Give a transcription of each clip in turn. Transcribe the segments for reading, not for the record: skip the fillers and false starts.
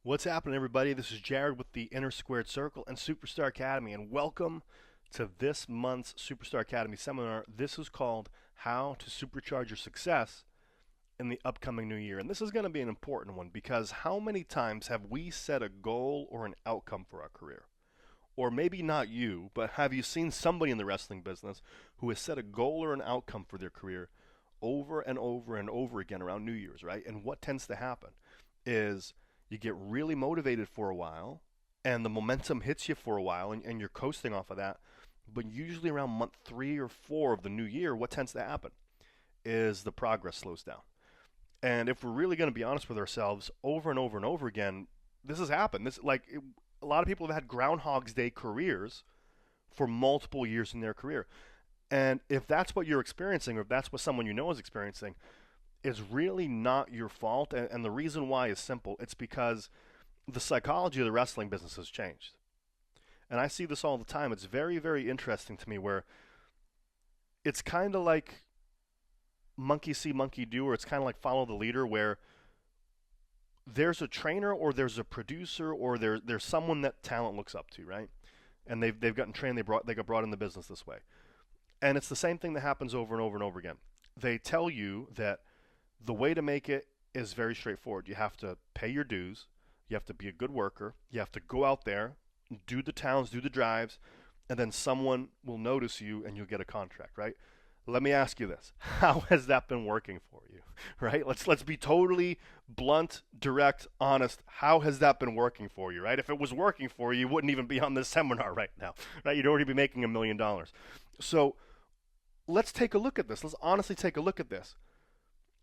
What's happening, everybody? This is Jared with the Inner Squared Circle and Superstar Academy, and welcome to this month's Superstar Academy seminar. This is called How to Supercharge Your Success in the Upcoming New Year. And this is going to be an important one because how many times have we set a goal or an outcome for our career? Or maybe not you, but have you seen somebody in the wrestling business who has set a goal or an outcome for their career over and over and over again around New Year's, right? And what tends to happen is you get really motivated for a while and the momentum hits you for a while and you're coasting off of that. But usually around month 3 or 4 of the new year, what tends to happen is the progress slows down. And if we're really going to be honest with ourselves over and over and over again, this has happened. A lot of people have had Groundhog's Day careers for multiple years in their career. And if that's what you're experiencing, or if that's what someone you know is experiencing, is really not your fault. And the reason why is simple. It's because the psychology of the wrestling business has changed. And I see this all the time. It's very, very interesting to me where it's kind of like monkey see, monkey do, or it's kind of like follow the leader where there's a trainer or there's a producer or there's someone that talent looks up to, right? And they've gotten trained, they got brought in the business this way. And it's the same thing that happens over and over and over again. They tell you that the way to make it is very straightforward. You have to pay your dues. You have to be a good worker. You have to go out there, do the towns, do the drives, and then someone will notice you and you'll get a contract, right? Let me ask you this. How has that been working for you? Right? Let's be totally blunt, direct, honest. How has that been working for you, right? If it was working for you, you wouldn't even be on this seminar right now, right? You'd already be making $1 million. So let's take a look at this. Let's honestly take a look at this.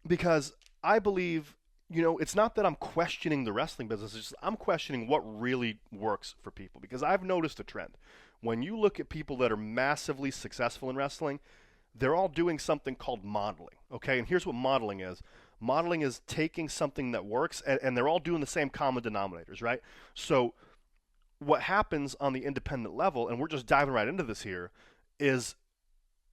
Because I believe, it's not that I'm questioning the wrestling business, it's just I'm questioning what really works for people. Because I've noticed a trend. When you look at people that are massively successful in wrestling, they're all doing something called modeling, okay? And here's what modeling is. Modeling is taking something that works, and they're all doing the same common denominators, right? So what happens on the independent level, and we're just diving right into this here, is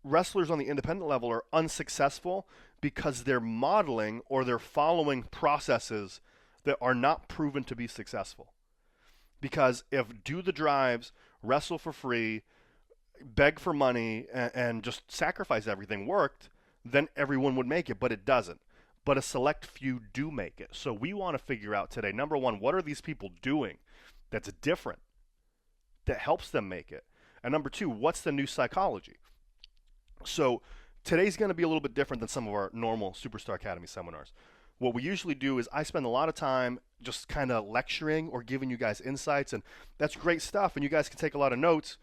wrestlers on the independent level are unsuccessful because they're modeling or they're following processes that are not proven to be successful. Because if do the drives, wrestle for free, beg for money, and just sacrifice everything worked, then everyone would make it, but it doesn't. But a select few do make it. So we want to figure out today, number one, what are these people doing that's different, that helps them make it? And number two, what's the new psychology? So today's going to be a little bit different than some of our normal Superstar Academy seminars. What we usually do is I spend a lot of time just kind of lecturing or giving you guys insights, and that's great stuff, and you guys can take a lot of notes.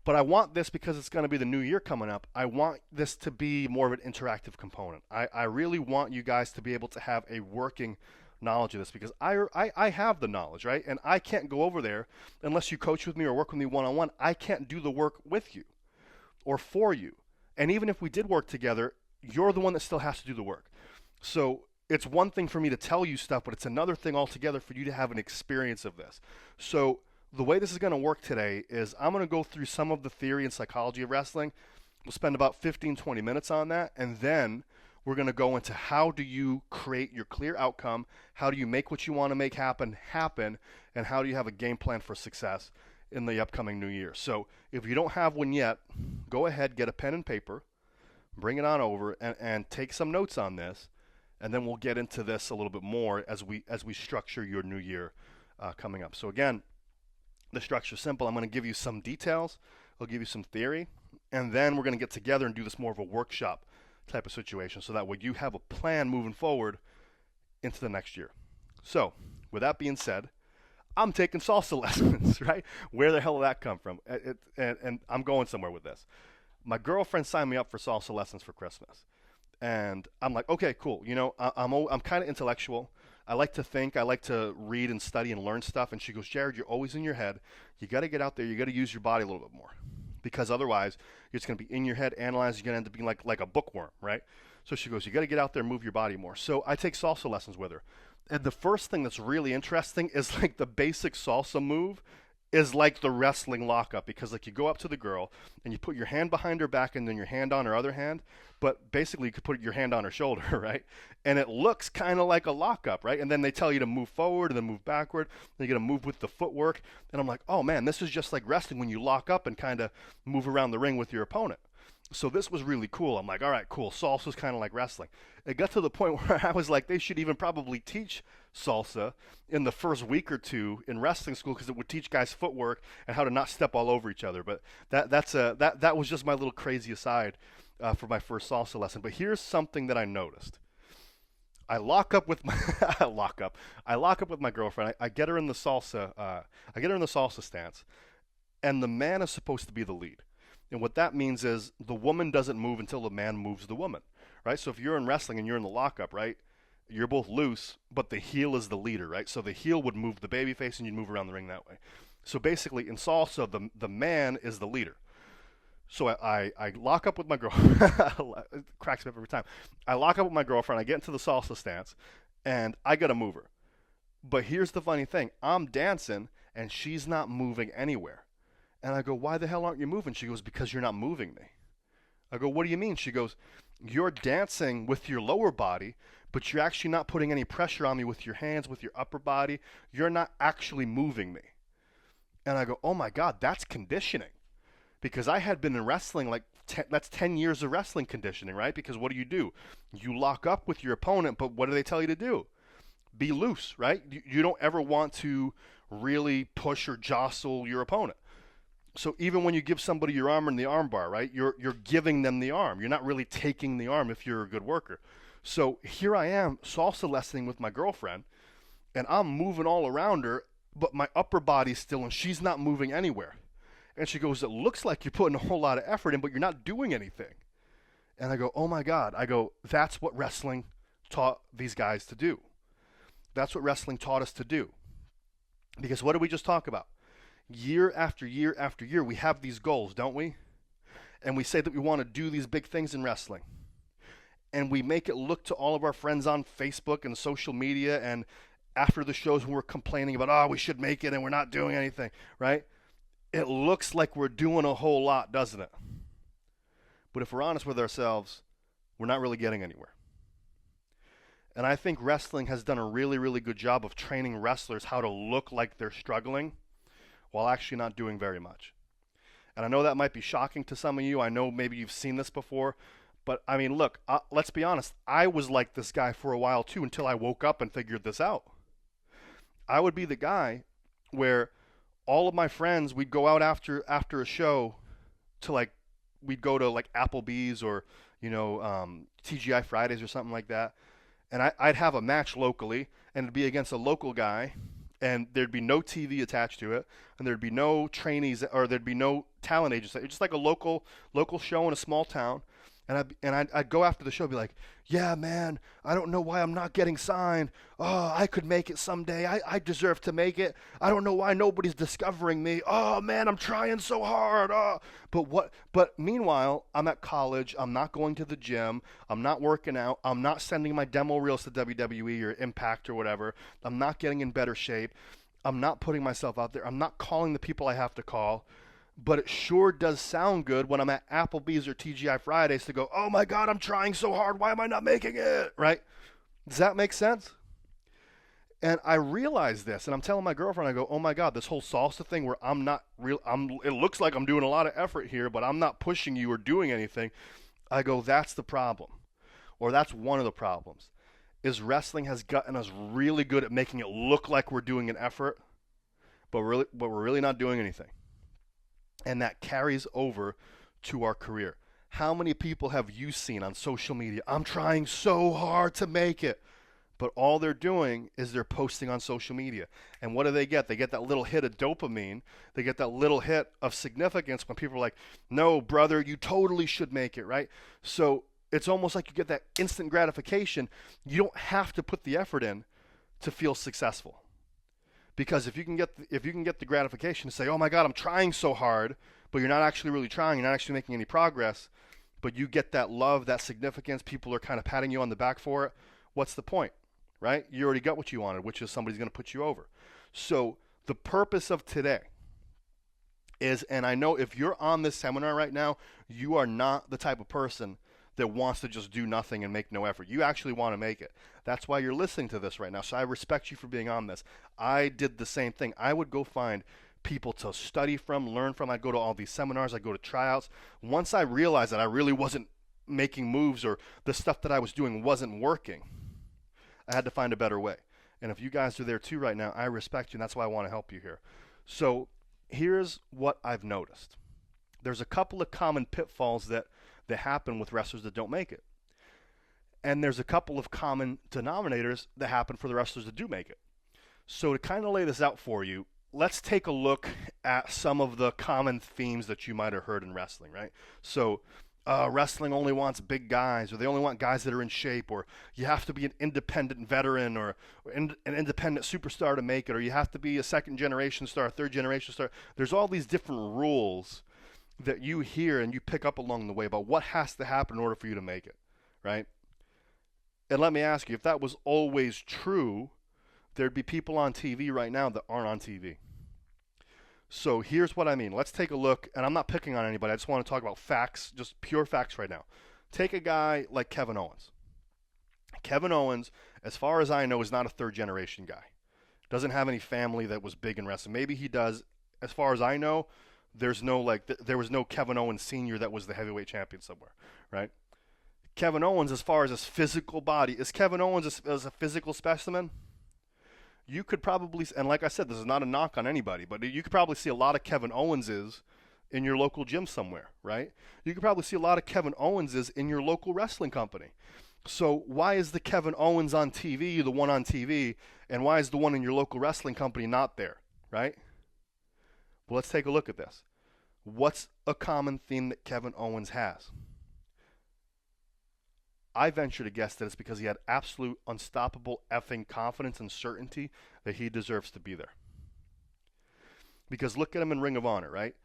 But I want this because it's going to be the new year coming up. I want this to be more of an interactive component. I really want you guys to be able to have a working knowledge of this because I have the knowledge, right? And I can't go over there unless you coach with me or work with me one-on-one. I can't do the work with you or for you. And even if we did work together, you're the one that still has to do the work. So it's one thing for me to tell you stuff, but it's another thing altogether for you to have an experience of this. So the way this is going to work today is I'm going to go through some of the theory and psychology of wrestling. We'll spend about 15, 20 minutes on that. And then we're going to go into how do you create your clear outcome? How do you make what you want to make happen? And how do you have a game plan for success in the upcoming new year? So if you don't have one yet, go ahead, get a pen and paper, bring it on over, and take some notes on this. And then we'll get into this a little bit more as we structure your new year coming up. So again, the structure is simple. I'm going to give you some details. I'll give you some theory. And then we're going to get together and do this more of a workshop type of situation so that way you have a plan moving forward into the next year. So with that being said, I'm taking salsa lessons, right? Where the hell did that come from? And I'm going somewhere with this. My girlfriend signed me up for salsa lessons for Christmas. And I'm like, okay, cool. I'm kind of intellectual. I like to think. I like to read and study and learn stuff. And she goes, Jared, you're always in your head. You got to get out there. You got to use your body a little bit more. Because otherwise, you're just going to be in your head, analyzing. You're going to end up being like a bookworm, right? So she goes, you got to get out there and move your body more. So I take salsa lessons with her. And the first thing that's really interesting is like the basic salsa move is like the wrestling lockup, because like you go up to the girl and you put your hand behind her back and then your hand on her other hand, but basically you could put your hand on her shoulder, right? And it looks kind of like a lockup, right? And then they tell you to move forward and then move backward. Then you got to move with the footwork. And I'm like, oh man, this is just like wrestling when you lock up and kind of move around the ring with your opponent. So this was really cool. I'm like, all right, cool. Salsa's kind of like wrestling. It got to the point where I was like, they should even probably teach salsa in the first week or two in wrestling school, because it would teach guys footwork and how to not step all over each other. But that was just my little crazy aside for my first salsa lesson. But here's something that I noticed. I lock up with my I lock up with my girlfriend. I get her in the salsa. I get her in the salsa stance, and the man is supposed to be the lead. And what that means is the woman doesn't move until the man moves the woman, right? So if you're in wrestling and you're in the lockup, right, you're both loose, but the heel is the leader, right? So the heel would move the baby face and you'd move around the ring that way. So basically in salsa, the man is the leader. So I lock up with my girlfriend. It cracks me up every time. I lock up with my girlfriend. I get into the salsa stance, and I got to move her. But here's the funny thing. I'm dancing, and she's not moving anywhere. And I go, why the hell aren't you moving? She goes, because you're not moving me. I go, what do you mean? She goes, you're dancing with your lower body, but you're actually not putting any pressure on me with your hands, with your upper body. You're not actually moving me. And I go, oh my God, that's conditioning. Because I had been in wrestling that's 10 years of wrestling conditioning, right? Because what do? You lock up with your opponent, but what do they tell you to do? Be loose, right? You don't ever want to really push or jostle your opponent. So even when you give somebody your arm in the arm bar, right, you're giving them the arm. You're not really taking the arm if you're a good worker. So here I am salsa lessoning with my girlfriend, and I'm moving all around her, but my upper body's still, and she's not moving anywhere. And she goes, it looks like you're putting a whole lot of effort in, but you're not doing anything. And I go, oh my God. I go, that's what wrestling taught these guys to do. That's what wrestling taught us to do. Because what did we just talk about? Year after year after year, we have these goals, don't we? And we say that we want to do these big things in wrestling. And we make it look to all of our friends on Facebook and social media, and after the shows when we're complaining about, oh, we should make it and we're not doing anything, right? It looks like we're doing a whole lot, doesn't it? But if we're honest with ourselves, we're not really getting anywhere. And I think wrestling has done a really, really good job of training wrestlers how to look like they're struggling while actually not doing very much. And I know that might be shocking to some of you. I know maybe you've seen this before. But, I mean, look, let's be honest. I was like this guy for a while, too, until I woke up and figured this out. I would be the guy where all of my friends, we'd go out after a show to, we'd go to, Applebee's or, TGI Fridays or something like that. And I'd have a match locally, and it'd be against a local guy, and there'd be no TV attached to it, and there'd be no trainees, or there'd be no talent agents. It's just like a local show in a small town. And I'd go after the show and be like, yeah, man, I don't know why I'm not getting signed. Oh, I could make it someday. I deserve to make it. I don't know why nobody's discovering me. Oh, man, I'm trying so hard. Oh. But meanwhile, I'm at college. I'm not going to the gym. I'm not working out. I'm not sending my demo reels to WWE or Impact or whatever. I'm not getting in better shape. I'm not putting myself out there. I'm not calling the people I have to call. But it sure does sound good when I'm at Applebee's or TGI Fridays to go, oh my God, I'm trying so hard. Why am I not making it? Right? Does that make sense? And I realize this, and I'm telling my girlfriend, I go, oh my God, this whole salsa thing where it looks like I'm doing a lot of effort here, but I'm not pushing you or doing anything. I go, that's the problem. Or that's one of the problems, is wrestling has gotten us really good at making it look like we're doing an effort, but we're really not doing anything. And that carries over to our career. How many people have you seen on social media? I'm trying so hard to make it. But all they're doing is they're posting on social media. And what do? They get that little hit of dopamine. They get that little hit of significance when people are like, no, brother, you totally should make it, right? So it's almost like you get that instant gratification. You don't have to put the effort in to feel successful. Because if you can get the gratification to say, oh my God, I'm trying so hard, but you're not actually really trying, you're not actually making any progress, but you get that love, that significance, people are kind of patting you on the back for it, what's the point, right? You already got what you wanted, which is somebody's going to put you over. So the purpose of today And I know if you're on this seminar right now, you are not the type of person that wants to just do nothing and make no effort. You actually want to make it. That's why you're listening to this right now. So I respect you for being on this. I did the same thing. I would go find people to study from, learn from. I'd go to all these seminars. I'd go to tryouts. Once I realized that I really wasn't making moves or the stuff that I was doing wasn't working, I had to find a better way. And if you guys are there too right now, I respect you, and that's why I want to help you here. So here's what I've noticed. There's a couple of common pitfalls that happen with wrestlers that don't make it. And there's a couple of common denominators that happen for the wrestlers that do make it. So to kind of lay this out for you, let's take a look at some of the common themes that you might have heard in wrestling, right? So wrestling only wants big guys, or they only want guys that are in shape, or you have to be an independent veteran or an independent superstar to make it, or you have to be a second generation star, a third generation star. There's all these different rules that you hear and you pick up along the way about what has to happen in order for you to make it, right? And let me ask you, if that was always true, there'd be people on TV right now that aren't on TV. So here's what I mean. Let's take a look, and I'm not picking on anybody. I just want to talk about facts, just pure facts right now. Take a guy like Kevin Owens. Kevin Owens, as far as I know, is not a third-generation guy. Doesn't have any family that was big in wrestling. Maybe he does. As far as I know, there's no there was no Kevin Owens Sr. that was the heavyweight champion somewhere, right? Kevin Owens, as far as his physical body, is Kevin Owens as a physical specimen? You could probably, and like I said, this is not a knock on anybody, but you could probably see a lot of Kevin Owenses in your local gym somewhere, right? You could probably see a lot of Kevin Owenses in your local wrestling company. So why is the Kevin Owens on TV the one on TV, and why is the one in your local wrestling company not there, right? Well, let's take a look at this. What's a common theme that Kevin Owens has? I venture to guess that it's because he had absolute unstoppable effing confidence and certainty that he deserves to be there. Because look at him in Ring of Honor, right?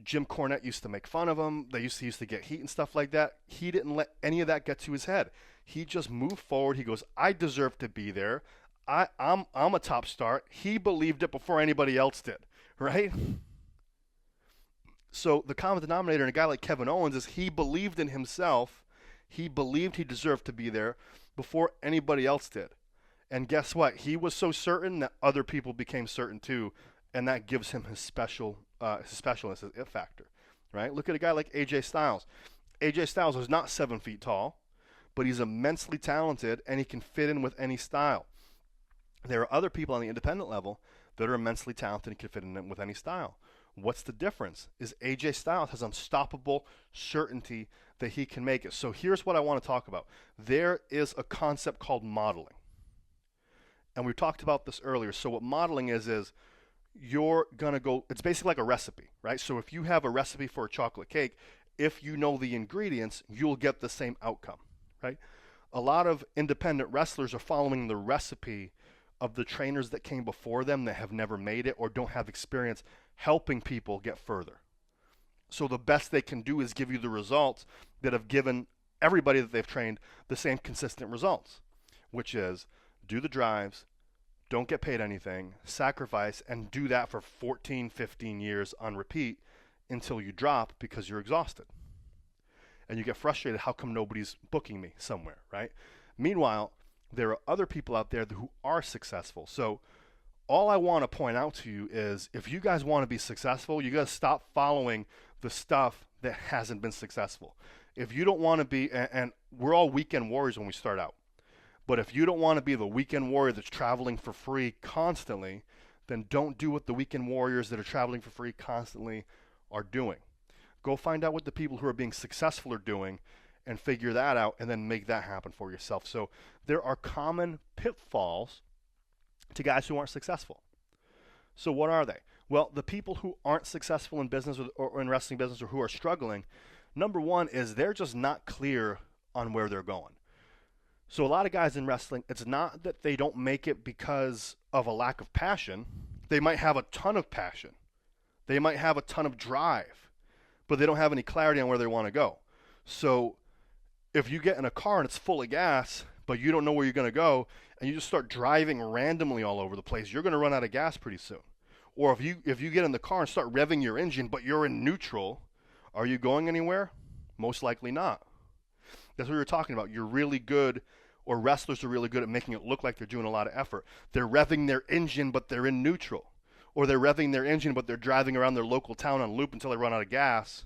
Jim Cornette used to make fun of him. They used to get heat and stuff like that. He didn't let any of that get to his head. He just moved forward. He goes, I deserve to be there. I'm a top star. He believed it before anybody else did, right? So the common denominator in a guy like Kevin Owens is he believed in himself. He believed he deserved to be there before anybody else did. And guess what? He was so certain that other people became certain too, and that gives him his specialness, his it factor, right? Look at a guy like AJ Styles. AJ Styles is not 7 feet tall, but he's immensely talented, and he can fit in with any style. There are other people on the independent level that are immensely talented and can fit in with any style. What's the difference? Is AJ Styles has unstoppable certainty that he can make it. So here's what I want to talk about. There is a concept called modeling. And we talked about this earlier. So what modeling is you're going to go, it's basically like a recipe, right? So if you have a recipe for a chocolate cake, if you know the ingredients, you'll get the same outcome, right? A lot of independent wrestlers are following the recipe of the trainers that came before them that have never made it or don't have experience helping people get further. So the best they can do is give you the results that have given everybody that they've trained the same consistent results, which is do the drives, don't get paid anything, sacrifice, and do that for 14, 15 years on repeat until you drop because you're exhausted. And you get frustrated, how come nobody's booking me somewhere, right? Meanwhile, there are other people out there who are successful. So all I want to point out to you is if you guys want to be successful, you got to stop following the stuff that hasn't been successful. If you don't want to be, and we're all weekend warriors when we start out, but if you don't want to be the weekend warrior that's traveling for free constantly, then don't do what the weekend warriors that are traveling for free constantly are doing. Go find out what the people who are being successful are doing and figure that out and then make that happen for yourself. So there are common pitfalls to guys who aren't successful. So what are they? Well, the people who aren't successful in business or in wrestling business or who are struggling, number one is they're just not clear on where they're going. So a lot of guys in wrestling, it's not that they don't make it because of a lack of passion. They might have a ton of passion. They might have a ton of drive, but they don't have any clarity on where they want to go. So if you get in a car and it's full of gas, but you don't know where you're going to go, and you just start driving randomly all over the place, you're going to run out of gas pretty soon. Or if you get in the car and start revving your engine, but you're in neutral, are you going anywhere? Most likely not. That's what we were talking about. You're really good, or wrestlers are really good at making it look like they're doing a lot of effort. They're revving their engine, but they're in neutral. Or they're revving their engine, but they're driving around their local town on loop until they run out of gas,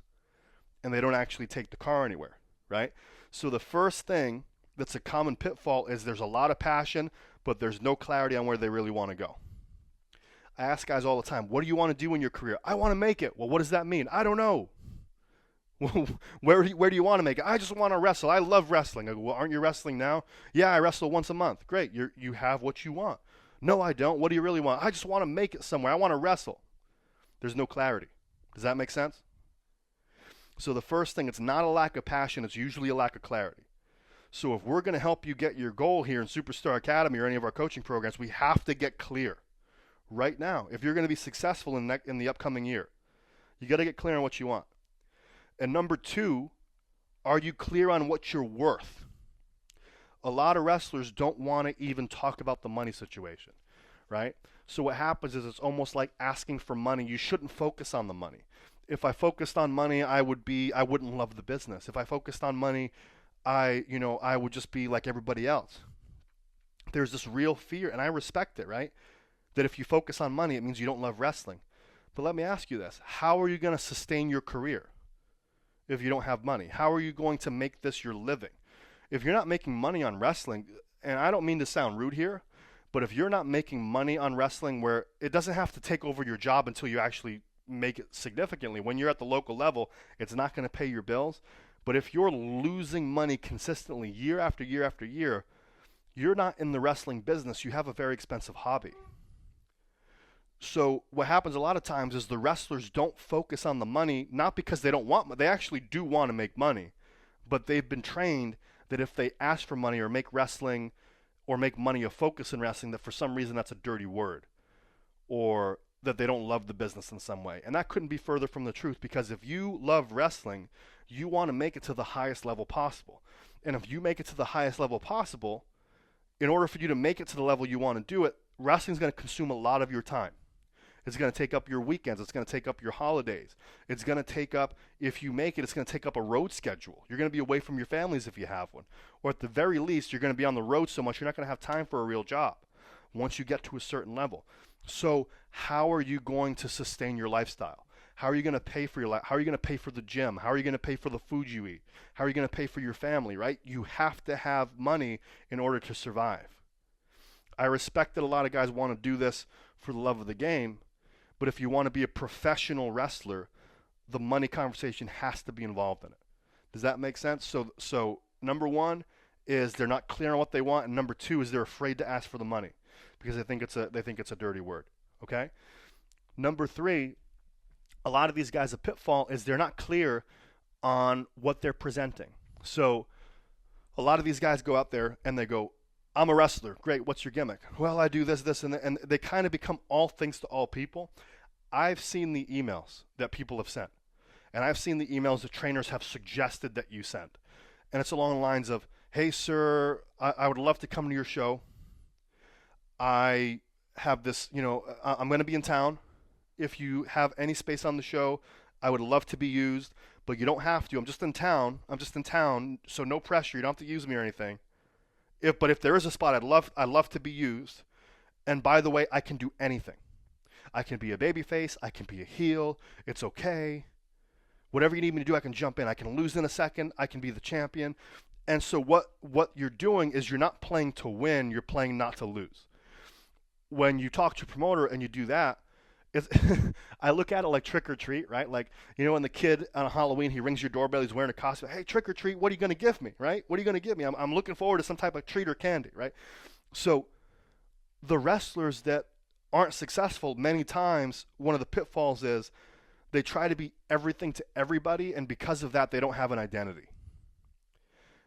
and they don't actually take the car anywhere, right? So the first thing that's a common pitfall is there's a lot of passion, but there's no clarity on where they really want to go. I ask guys all the time, what do you want to do in your career? I want to make it. Well, what does that mean? I don't know. Where do you want to make it? I just want to wrestle. I love wrestling. I go, well, aren't you wrestling now? Yeah, I wrestle once a month. Great. You have what you want. No, I don't. What do you really want? I just want to make it somewhere. I want to wrestle. There's no clarity. Does that make sense? So the first thing, it's not a lack of passion. It's usually a lack of clarity. So if we're going to help you get your goal here in Superstar Academy or any of our coaching programs, we have to get clear right now. If you're going to be successful in the upcoming year, you got to get clear on what you want. And number two, are you clear on what you're worth? A lot of wrestlers don't want to even talk about the money situation, right? So what happens is it's almost like asking for money. You shouldn't focus on the money. If I focused on money, I wouldn't love the business. If I focused on money, I would just be like everybody else. There's this real fear, and I respect it, right? That if you focus on money, it means you don't love wrestling. But let me ask you this. How are you going to sustain your career if you don't have money? How are you going to make this your living? If you're not making money on wrestling, and I don't mean to sound rude here, but if you're not making money on wrestling where it doesn't have to take over your job until you actually make it significantly, when you're at the local level, it's not going to pay your bills. But if you're losing money consistently year after year after year, you're not in the wrestling business. You have a very expensive hobby. So what happens a lot of times is the wrestlers don't focus on the money, not because they don't want money. They actually do want to make money, but they've been trained that if they ask for money or make wrestling or make money a focus in wrestling, that for some reason that's a dirty word, or that they don't love the business in some way. And that couldn't be further from the truth, because if you love wrestling, you want to make it to the highest level possible. And if you make it to the highest level possible, in order for you to make it to the level you want to do it, wrestling's going to consume a lot of your time. It's going to take up your weekends. It's going to take up your holidays. It's going to take up, if you make it, it's going to take up a road schedule. You're going to be away from your families if you have one. Or at the very least, you're going to be on the road so much you're not going to have time for a real job once you get to a certain level. So how are you going to sustain your lifestyle? How are you going to pay for your life? How are you going to pay for the gym? How are you going to pay for the food you eat? How are you going to pay for your family, right? You have to have money in order to survive. I respect that a lot of guys want to do this for the love of the game, but if you want to be a professional wrestler, the money conversation has to be involved in it. Does that make sense? So number one is they're not clear on what they want, and number two is they're afraid to ask for the money because they think it's a dirty word. Okay? Number three, a lot of these guys, a pitfall is they're not clear on what they're presenting. So a lot of these guys go out there and they go, I'm a wrestler. Great. What's your gimmick? Well, I do this, and that, and they kind of become all things to all people. I've seen the emails that people have sent, and I've seen the emails that trainers have suggested that you send. And it's along the lines of, hey, sir, I would love to come to your show. I have this, I'm going to be in town. If you have any space on the show, I would love to be used, but you don't have to. I'm just in town, so no pressure. You don't have to use me or anything. But if there is a spot, I'd love to be used. And by the way, I can do anything. I can be a babyface. I can be a heel. It's okay. Whatever you need me to do, I can jump in. I can lose in a second. I can be the champion. And so what you're doing is you're not playing to win. You're playing not to lose. When you talk to a promoter and you do that, I look at it like trick or treat, right? Like, when the kid on Halloween, he rings your doorbell, he's wearing a costume. Hey, trick or treat, what are you going to give me, right? What are you going to give me? I'm looking forward to some type of treat or candy, right? So the wrestlers that aren't successful, many times, one of the pitfalls is they try to be everything to everybody, and because of that, they don't have an identity.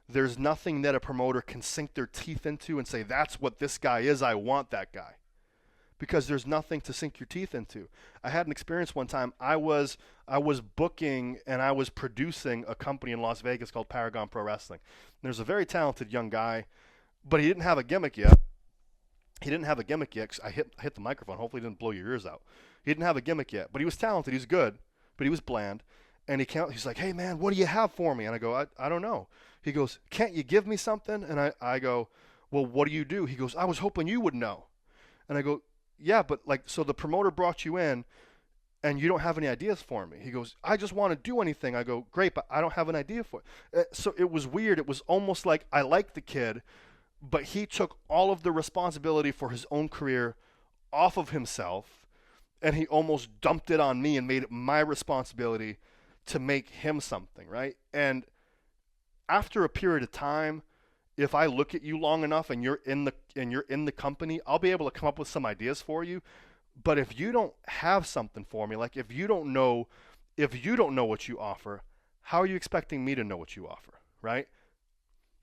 There's nothing that a promoter can sink their teeth into and say, that's what this guy is, I want that guy. Because there's nothing to sink your teeth into. I had an experience one time. I was booking and I was producing a company in Las Vegas called Paragon Pro Wrestling. And there's a very talented young guy, but he didn't have a gimmick yet. I hit the microphone. Hopefully it didn't blow your ears out. He didn't have a gimmick yet, but he was talented. He was good, but he was bland. And he's like, hey, man, what do you have for me? And I go, I don't know. He goes, can't you give me something? And I go, well, what do you do? He goes, I was hoping you would know. And I go, yeah, but like, so the promoter brought you in and you don't have any ideas for me. He goes, I just want to do anything. I go, great, but I don't have an idea for it. So it was weird. It was almost like I liked the kid, but he took all of the responsibility for his own career off of himself, and he almost dumped it on me and made it my responsibility to make him something, right? And after a period of time, if I look at you long enough and you're in the company, I'll be able to come up with some ideas for you. But if you don't have something for me, like if you don't know what you offer, how are you expecting me to know what you offer, right?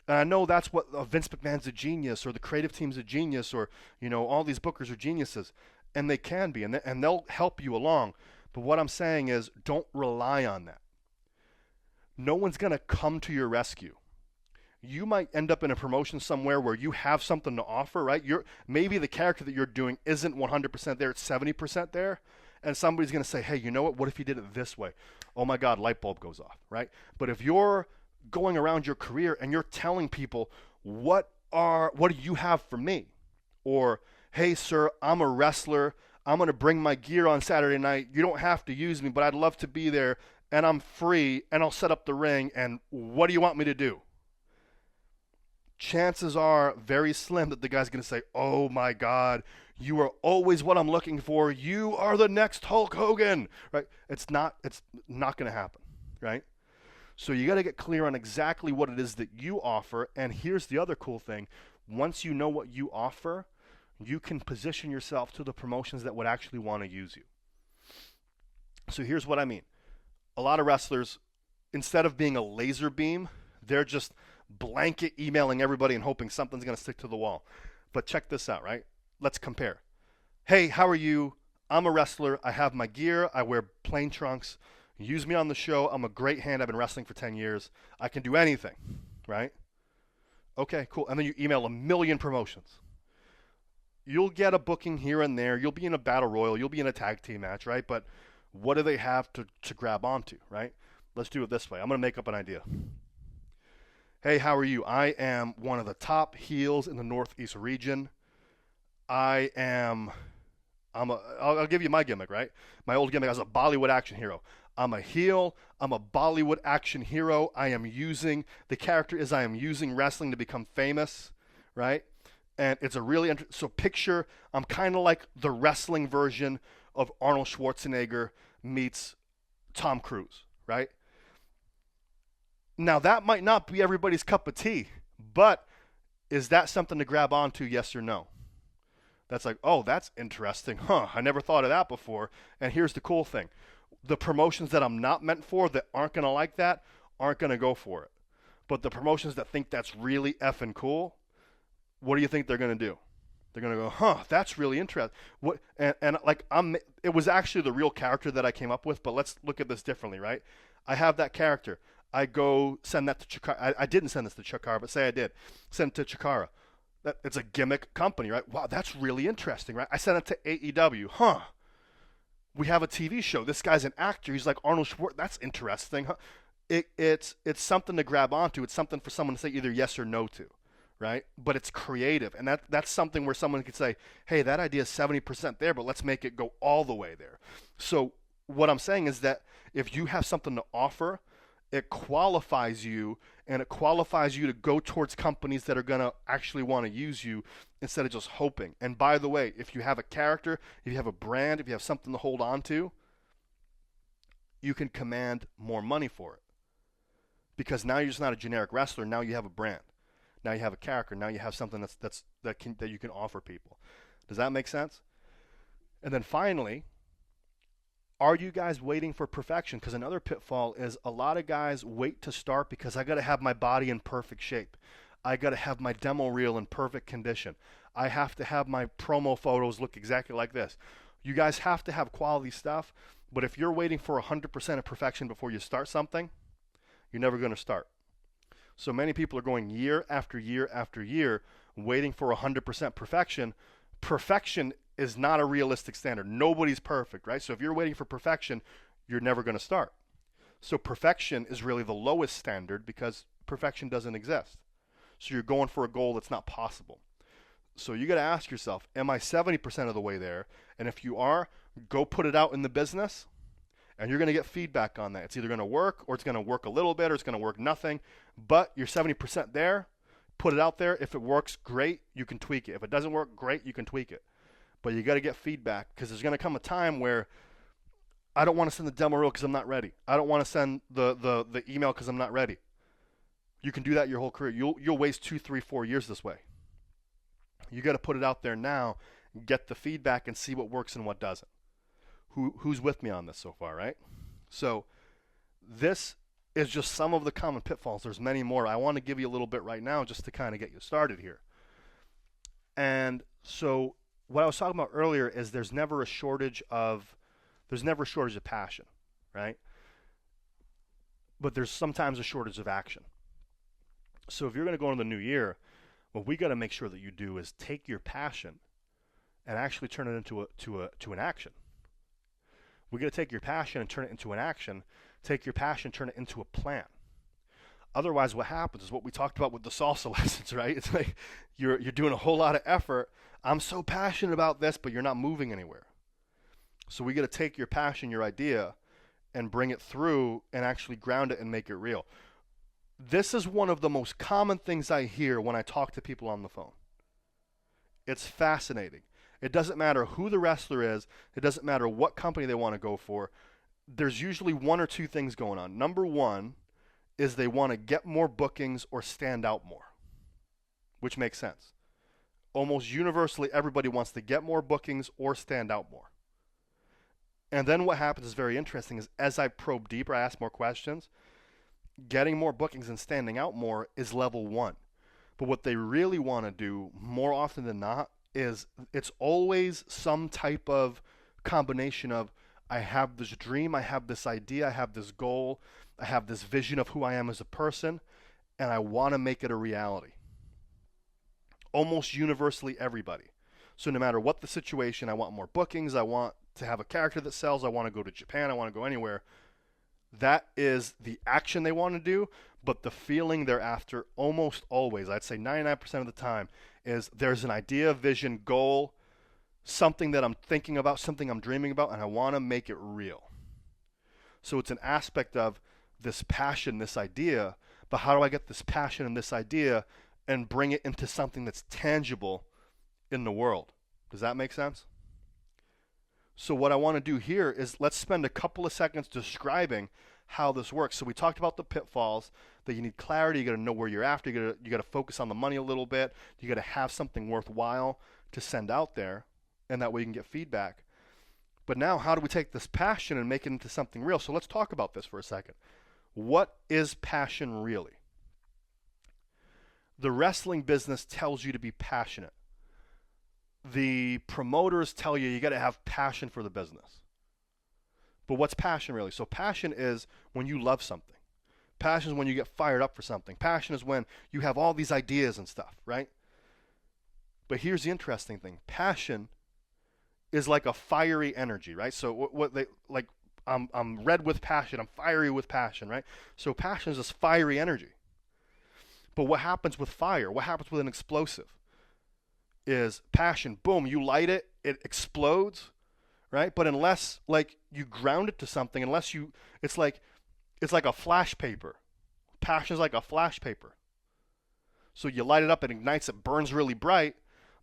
And I know that's what Vince McMahon's a genius, or the creative team's a genius, or all these bookers are geniuses, and they can be, and they'll help you along. But what I'm saying is, don't rely on that. No one's gonna come to your rescue. You might end up in a promotion somewhere where you have something to offer, right? Maybe the character that you're doing isn't 100% there, it's 70% there, and somebody's going to say, hey, you know what if you did it this way? Oh my God, light bulb goes off, right? But if you're going around your career and you're telling people, what do you have for me? Or, hey, sir, I'm a wrestler. I'm going to bring my gear on Saturday night. You don't have to use me, but I'd love to be there, and I'm free, and I'll set up the ring, and what do you want me to do? Chances are very slim that the guy's going to say, oh my God, you are always what I'm looking for. You are the next Hulk Hogan, right? It's not going to happen, right? So you got to get clear on exactly what it is that you offer. And here's the other cool thing. Once you know what you offer, you can position yourself to the promotions that would actually want to use you. So here's what I mean. A lot of wrestlers, instead of being a laser beam, they're just blanket emailing everybody and hoping something's going to stick to the wall. But check this out, right? Let's compare. Hey, how are you? I'm a wrestler. I have my gear. I wear plain trunks. Use me on the show. I'm a great hand. I've been wrestling for 10 years. I can do anything, right? Okay, cool. And then you email a million promotions. You'll get a booking here and there. You'll be in a battle royal. You'll be in a tag team match, right? But what do they have to grab onto, right? Let's do it this way. I'm going to make up an idea. Hey, how are you? I am one of the top heels in the Northeast region. I'll give you my gimmick, right? My old gimmick as a Bollywood action hero. I'm a heel. I'm a Bollywood action hero. I am using wrestling to become famous, right? And it's a really so picture, I'm kind of like the wrestling version of Arnold Schwarzenegger meets Tom Cruise, right? Now, that might not be everybody's cup of tea, but is that something to grab onto, yes or no? That's like, oh, that's interesting. Huh, I never thought of that before. And here's the cool thing. The promotions that I'm not meant for, that aren't going to like that, aren't going to go for it. But the promotions that think that's really effing cool, what do you think they're going to do? They're going to go, huh, that's really interesting. It was actually the real character that I came up with, but let's look at this differently, right? I have that character. I go send that to Chikara. I didn't send this to Chikara, but say I did. Send it to Chikara. It's a gimmick company, right? Wow, that's really interesting, right? I sent it to AEW. Huh. We have a TV show. This guy's an actor. He's like Arnold Schwarzenegger. That's interesting. Huh? It's something to grab onto. It's something for someone to say either yes or no to, right? But it's creative. And that's something where someone could say, hey, that idea is 70% there, but let's make it go all the way there. So what I'm saying is that if you have something to offer, it qualifies you, and it qualifies you to go towards companies that are going to actually want to use you instead of just hoping. And by the way, if you have a character, if you have a brand, if you have something to hold on to, you can command more money for it. Because now you're just not a generic wrestler. Now you have a brand. Now you have a character. Now you have something that you can offer people. Does that make sense? And then finally, are you guys waiting for perfection? Because another pitfall is a lot of guys wait to start because I got to have my body in perfect shape. I got to have my demo reel in perfect condition. I have to have my promo photos look exactly like this. You guys have to have quality stuff, but if you're waiting for 100% of perfection before you start something, you're never going to start. So many people are going year after year after year waiting for 100% perfection. Perfection is not a realistic standard. Nobody's perfect, right? So if you're waiting for perfection, you're never going to start. So perfection is really the lowest standard because perfection doesn't exist. So you're going for a goal that's not possible. So you got to ask yourself, am I 70% of the way there? And if you are, go put it out in the business and you're going to get feedback on that. It's either going to work or it's going to work a little bit or it's going to work nothing. But you're 70% there. Put it out there. If it works, great, you can tweak it. If it doesn't work, great, you can tweak it. But you got to get feedback because there's going to come a time where I don't want to send the demo reel because I'm not ready. I don't want to send the email because I'm not ready. You can do that your whole career. You'll waste 2, 3, 4 years this way. You got to put it out there now, get the feedback, and see what works and what doesn't. Who's with me on this so far, right? So this is just some of the common pitfalls. There's many more. I want to give you a little bit right now just to kind of get you started here. And so what I was talking about earlier is there's never a shortage of passion, right? But there's sometimes a shortage of action. So if you're going to go into the new year, what we got to make sure that you do is take your passion and actually turn it into an action. We got to take your passion and turn it into an action. Take your passion, turn it into a plan. Otherwise, what happens is what we talked about with the salsa lessons, right? It's like you're doing a whole lot of effort. I'm so passionate about this, but you're not moving anywhere. So we got to take your passion, your idea, and bring it through and actually ground it and make it real. This is one of the most common things I hear when I talk to people on the phone. It's fascinating. It doesn't matter who the wrestler is. It doesn't matter what company they want to go for. There's usually one or two things going on. Number one is they want to get more bookings or stand out more, which makes sense. Almost universally, everybody wants to get more bookings or stand out more. And then what happens is very interesting is as I probe deeper, I ask more questions, getting more bookings and standing out more is level one. But what they really want to do more often than not is it's always some type of combination of I have this dream, I have this idea, I have this goal, I have this vision of who I am as a person, and I want to make it a reality. Almost universally everybody. So no matter what the situation, I want more bookings, I want to have a character that sells, I want to go to Japan, I want to go anywhere. That is the action they want to do, but the feeling they're after almost always, I'd say 99% of the time, is there's an idea, vision, goal, something that I'm thinking about, something I'm dreaming about, and I want to make it real. So it's an aspect of this passion, this idea, but how do I get this passion and this idea and bring it into something that's tangible in the world? Does that make sense? So what I want to do here is let's spend a couple of seconds describing how this works. So we talked about the pitfalls, that you need clarity, you got to know where you're after, you got to focus on the money a little bit, you got to have something worthwhile to send out there, and that way you can get feedback. But now how do we take this passion and make it into something real? So let's talk about this for a second. What is passion really? The wrestling business tells you to be passionate. The promoters tell you got to have passion for the business. But what's passion really? So passion is when you love something. Passion is when you get fired up for something. Passion is when you have all these ideas and stuff, right? But here's the interesting thing. Passion is like a fiery energy, right? So what they like, I'm red with passion. I'm fiery with passion, right? So passion is this fiery energy. But what happens with fire? What happens with an explosive? Is passion, boom, you light it, it explodes, right? But unless like you ground it to something, it's like a flash paper. Passion is like a flash paper. So you light it up, it ignites, it burns really bright,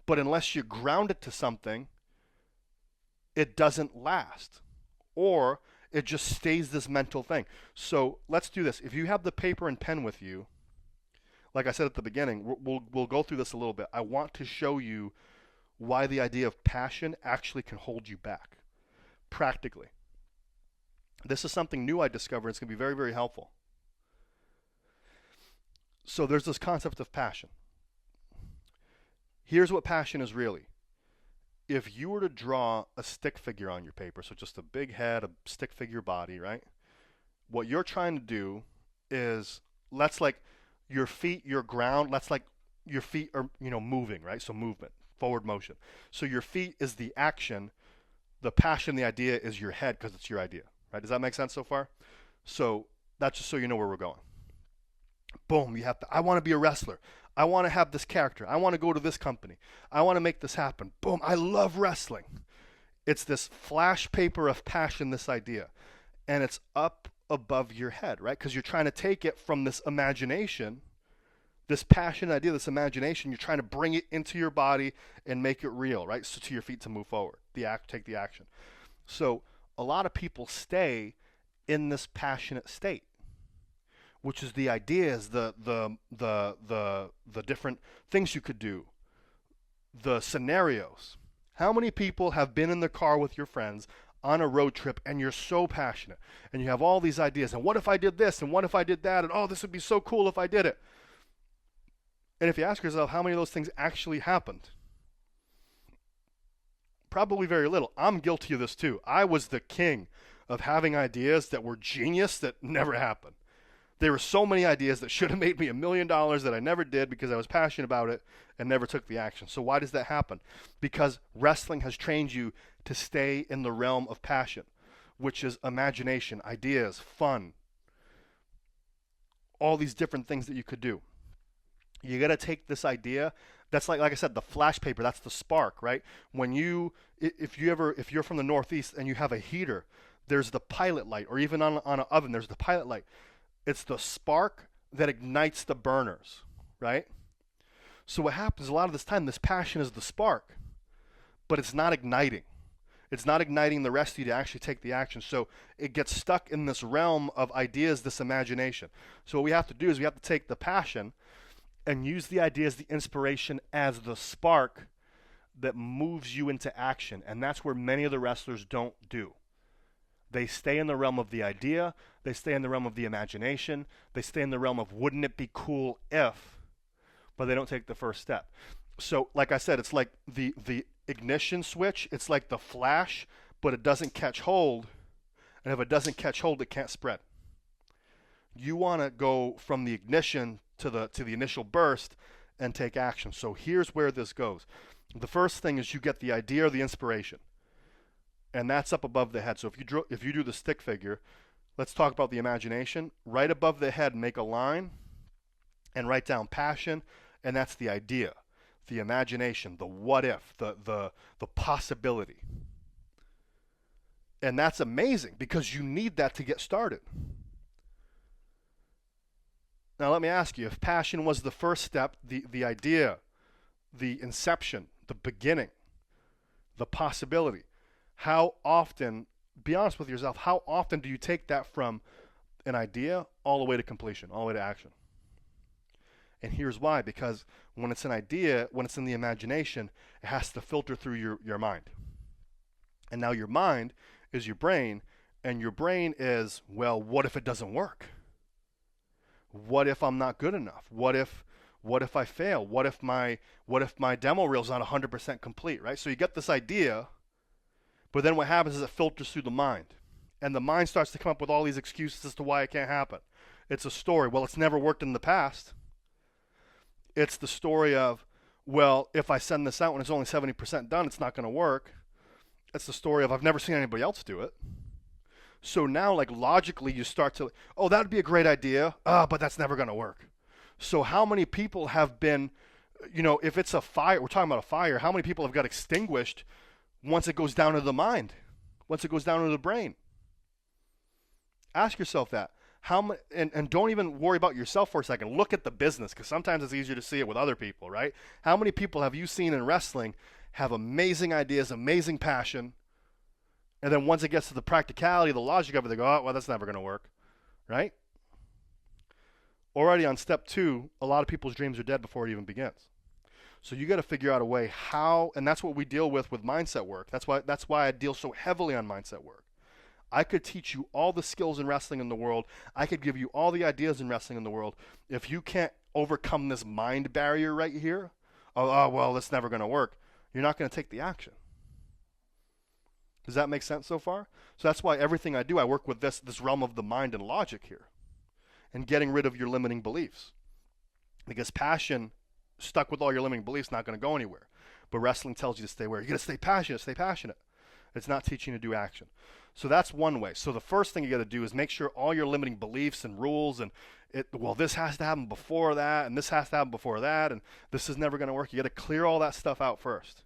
but unless you ground it to something, it doesn't last. Or it just stays this mental thing. So let's do this. If you have the paper and pen with you, like I said at the beginning, we'll go through this a little bit. I want to show you why the idea of passion actually can hold you back, practically. This is something new I discovered. It's going to be very, very helpful. So there's this concept of passion. Here's what passion is really. If you were to draw a stick figure on your paper, so just a big head, a stick figure body, right? What you're trying to do is, let's like, your feet, your ground, let's like your feet are, moving, right? So movement. forward motion. So your feet is the action, the passion, the idea is your head because it's your idea, right? Does that make sense so far? So that's just so you know where we're going. Boom, you have to, I want to be a wrestler. I want to have this character. I want to go to this company. I want to make this happen. Boom, I love wrestling. It's this flash paper of passion, this idea. And it's up above your head, right? Because you're trying to take it from this imagination, this passion idea, this imagination, you're trying to bring it into your body and make it real, right? So to your feet to move forward, take the action. So a lot of people stay in this passionate state, which is the ideas, the different things you could do, the scenarios. How many people have been in the car with your friends on a road trip and you're so passionate and you have all these ideas, and what if I did this and what if I did that, and oh, this would be so cool if I did it. And if you ask yourself how many of those things actually happened, probably very little. I'm guilty of this too. I was the king of having ideas that were genius that never happened. There were so many ideas that should have made me $1 million that I never did because I was passionate about it and never took the action. So why does that happen? Because wrestling has trained you to stay in the realm of passion, which is imagination, ideas, fun, all these different things that you could do. You got to take this idea. That's like I said, the flash paper. That's the spark, right? When if you're from the Northeast and you have a heater, there's the pilot light, or even on an oven, there's the pilot light. It's the spark that ignites the burners, right? So what happens a lot of this time, this passion is the spark, but it's not igniting. It's not igniting the rest of you to actually take the action. So it gets stuck in this realm of ideas, this imagination. So what we have to do is we have to take the passion and use the ideas, the inspiration as the spark that moves you into action. And that's where many of the wrestlers don't do. They stay in the realm of the idea. They stay in the realm of the imagination. They stay in the realm of wouldn't it be cool if, but they don't take the first step. So like I said, it's like the ignition switch. It's like the flash, but it doesn't catch hold. And if it doesn't catch hold, it can't spread. You want to go from the ignition to the initial burst and take action. So here's where this goes. The first thing is you get the idea or the inspiration. And that's up above the head. So if you do the stick figure, let's talk about the imagination. Right above the head, make a line and write down passion, and that's the idea, the imagination, the what if, the possibility. And that's amazing because you need that to get started. Now let me ask you, if passion was the first step, the idea, the inception, the beginning, the possibility, how often, be honest with yourself, how often do you take that from an idea all the way to completion, all the way to action? And here's why, because when it's an idea, when it's in the imagination, it has to filter through your mind. And now your mind is your brain, and your brain is, well, what if it doesn't work? What if I'm not good enough? What if I fail? What if my demo reel's not 100% complete, right? So you get this idea, but then what happens is it filters through the mind. And the mind starts to come up with all these excuses as to why it can't happen. It's a story. Well, it's never worked in the past. It's the story of, well, if I send this out when it's only 70% done, it's not going to work. It's the story of, I've never seen anybody else do it. So now, like, logically, you start to, oh, that would be a great idea, but that's never going to work. So how many people have been, if it's a fire, we're talking about a fire, how many people have got extinguished once it goes down to the mind, once it goes down to the brain? Ask yourself that. And don't even worry about yourself for a second. Look at the business, because sometimes it's easier to see it with other people, right? How many people have you seen in wrestling have amazing ideas, amazing passion, and then once it gets to the practicality, the logic of it, they go, oh, well, that's never going to work, right? Already on step 2, a lot of people's dreams are dead before it even begins. So you got to figure out a way how, and that's what we deal with mindset work. That's why I deal so heavily on mindset work. I could teach you all the skills in wrestling in the world. I could give you all the ideas in wrestling in the world. If you can't overcome this mind barrier right here, oh well, that's never going to work, you're not going to take the action. Does that make sense so far? So that's why everything I do, I work with this realm of the mind and logic here, and getting rid of your limiting beliefs. Because passion, stuck with all your limiting beliefs, not going to go anywhere. But wrestling tells you to stay where? You got to stay passionate, stay passionate. It's not teaching you to do action. So that's one way. So the first thing you got to do is make sure all your limiting beliefs and rules and this has to happen before that, and this has to happen before that, and this is never going to work. You got to clear all that stuff out first.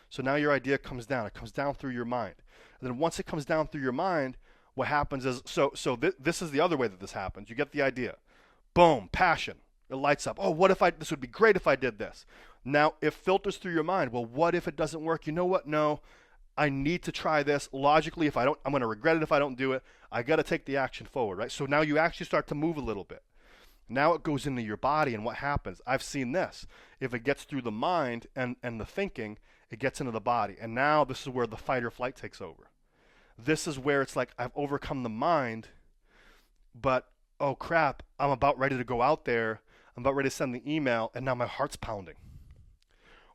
So now your idea comes down. It comes down through your mind. And then once it comes down through your mind, what happens is, this is the other way that this happens. You get the idea. Boom, passion. It lights up. Oh, this would be great if I did this. Now, it filters through your mind. Well, what if it doesn't work? You know what? No, I need to try this. Logically, if I don't, I'm going to regret it if I don't do it. I got to take the action forward, right? So now you actually start to move a little bit. Now it goes into your body, and what happens? I've seen this. If it gets through the mind and the thinking, it gets into the body. And now this is where the fight or flight takes over. This is where it's like I've overcome the mind, but oh crap, I'm about ready to go out there. I'm about ready to send the email, and now my heart's pounding.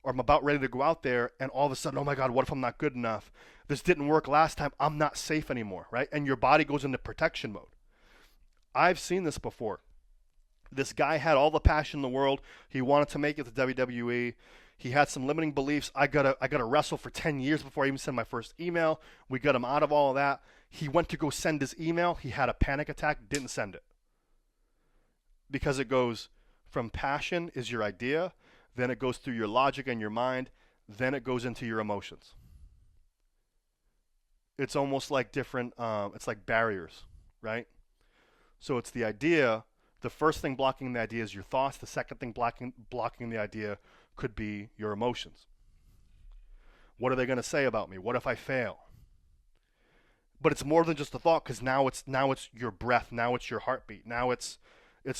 Or I'm about ready to go out there, and all of a sudden, oh my God, what if I'm not good enough? This didn't work last time. I'm not safe anymore, right? And your body goes into protection mode. I've seen this before. This guy had all the passion in the world. He wanted to make it to WWE. He had some limiting beliefs. I gotta wrestle for 10 years before I even send my first email. We got him out of all of that. He went to go send his email. He had a panic attack, didn't send it. Because it goes from passion is your idea, then it goes through your logic and your mind, then it goes into your emotions. It's almost like different, it's like barriers, right? So it's the idea. The first thing blocking the idea is your thoughts. The second thing blocking the idea could be your emotions. What are they going to say about me? What if I fail? But it's more than just a thought, because now it's your breath. Now it's your heartbeat. Now it's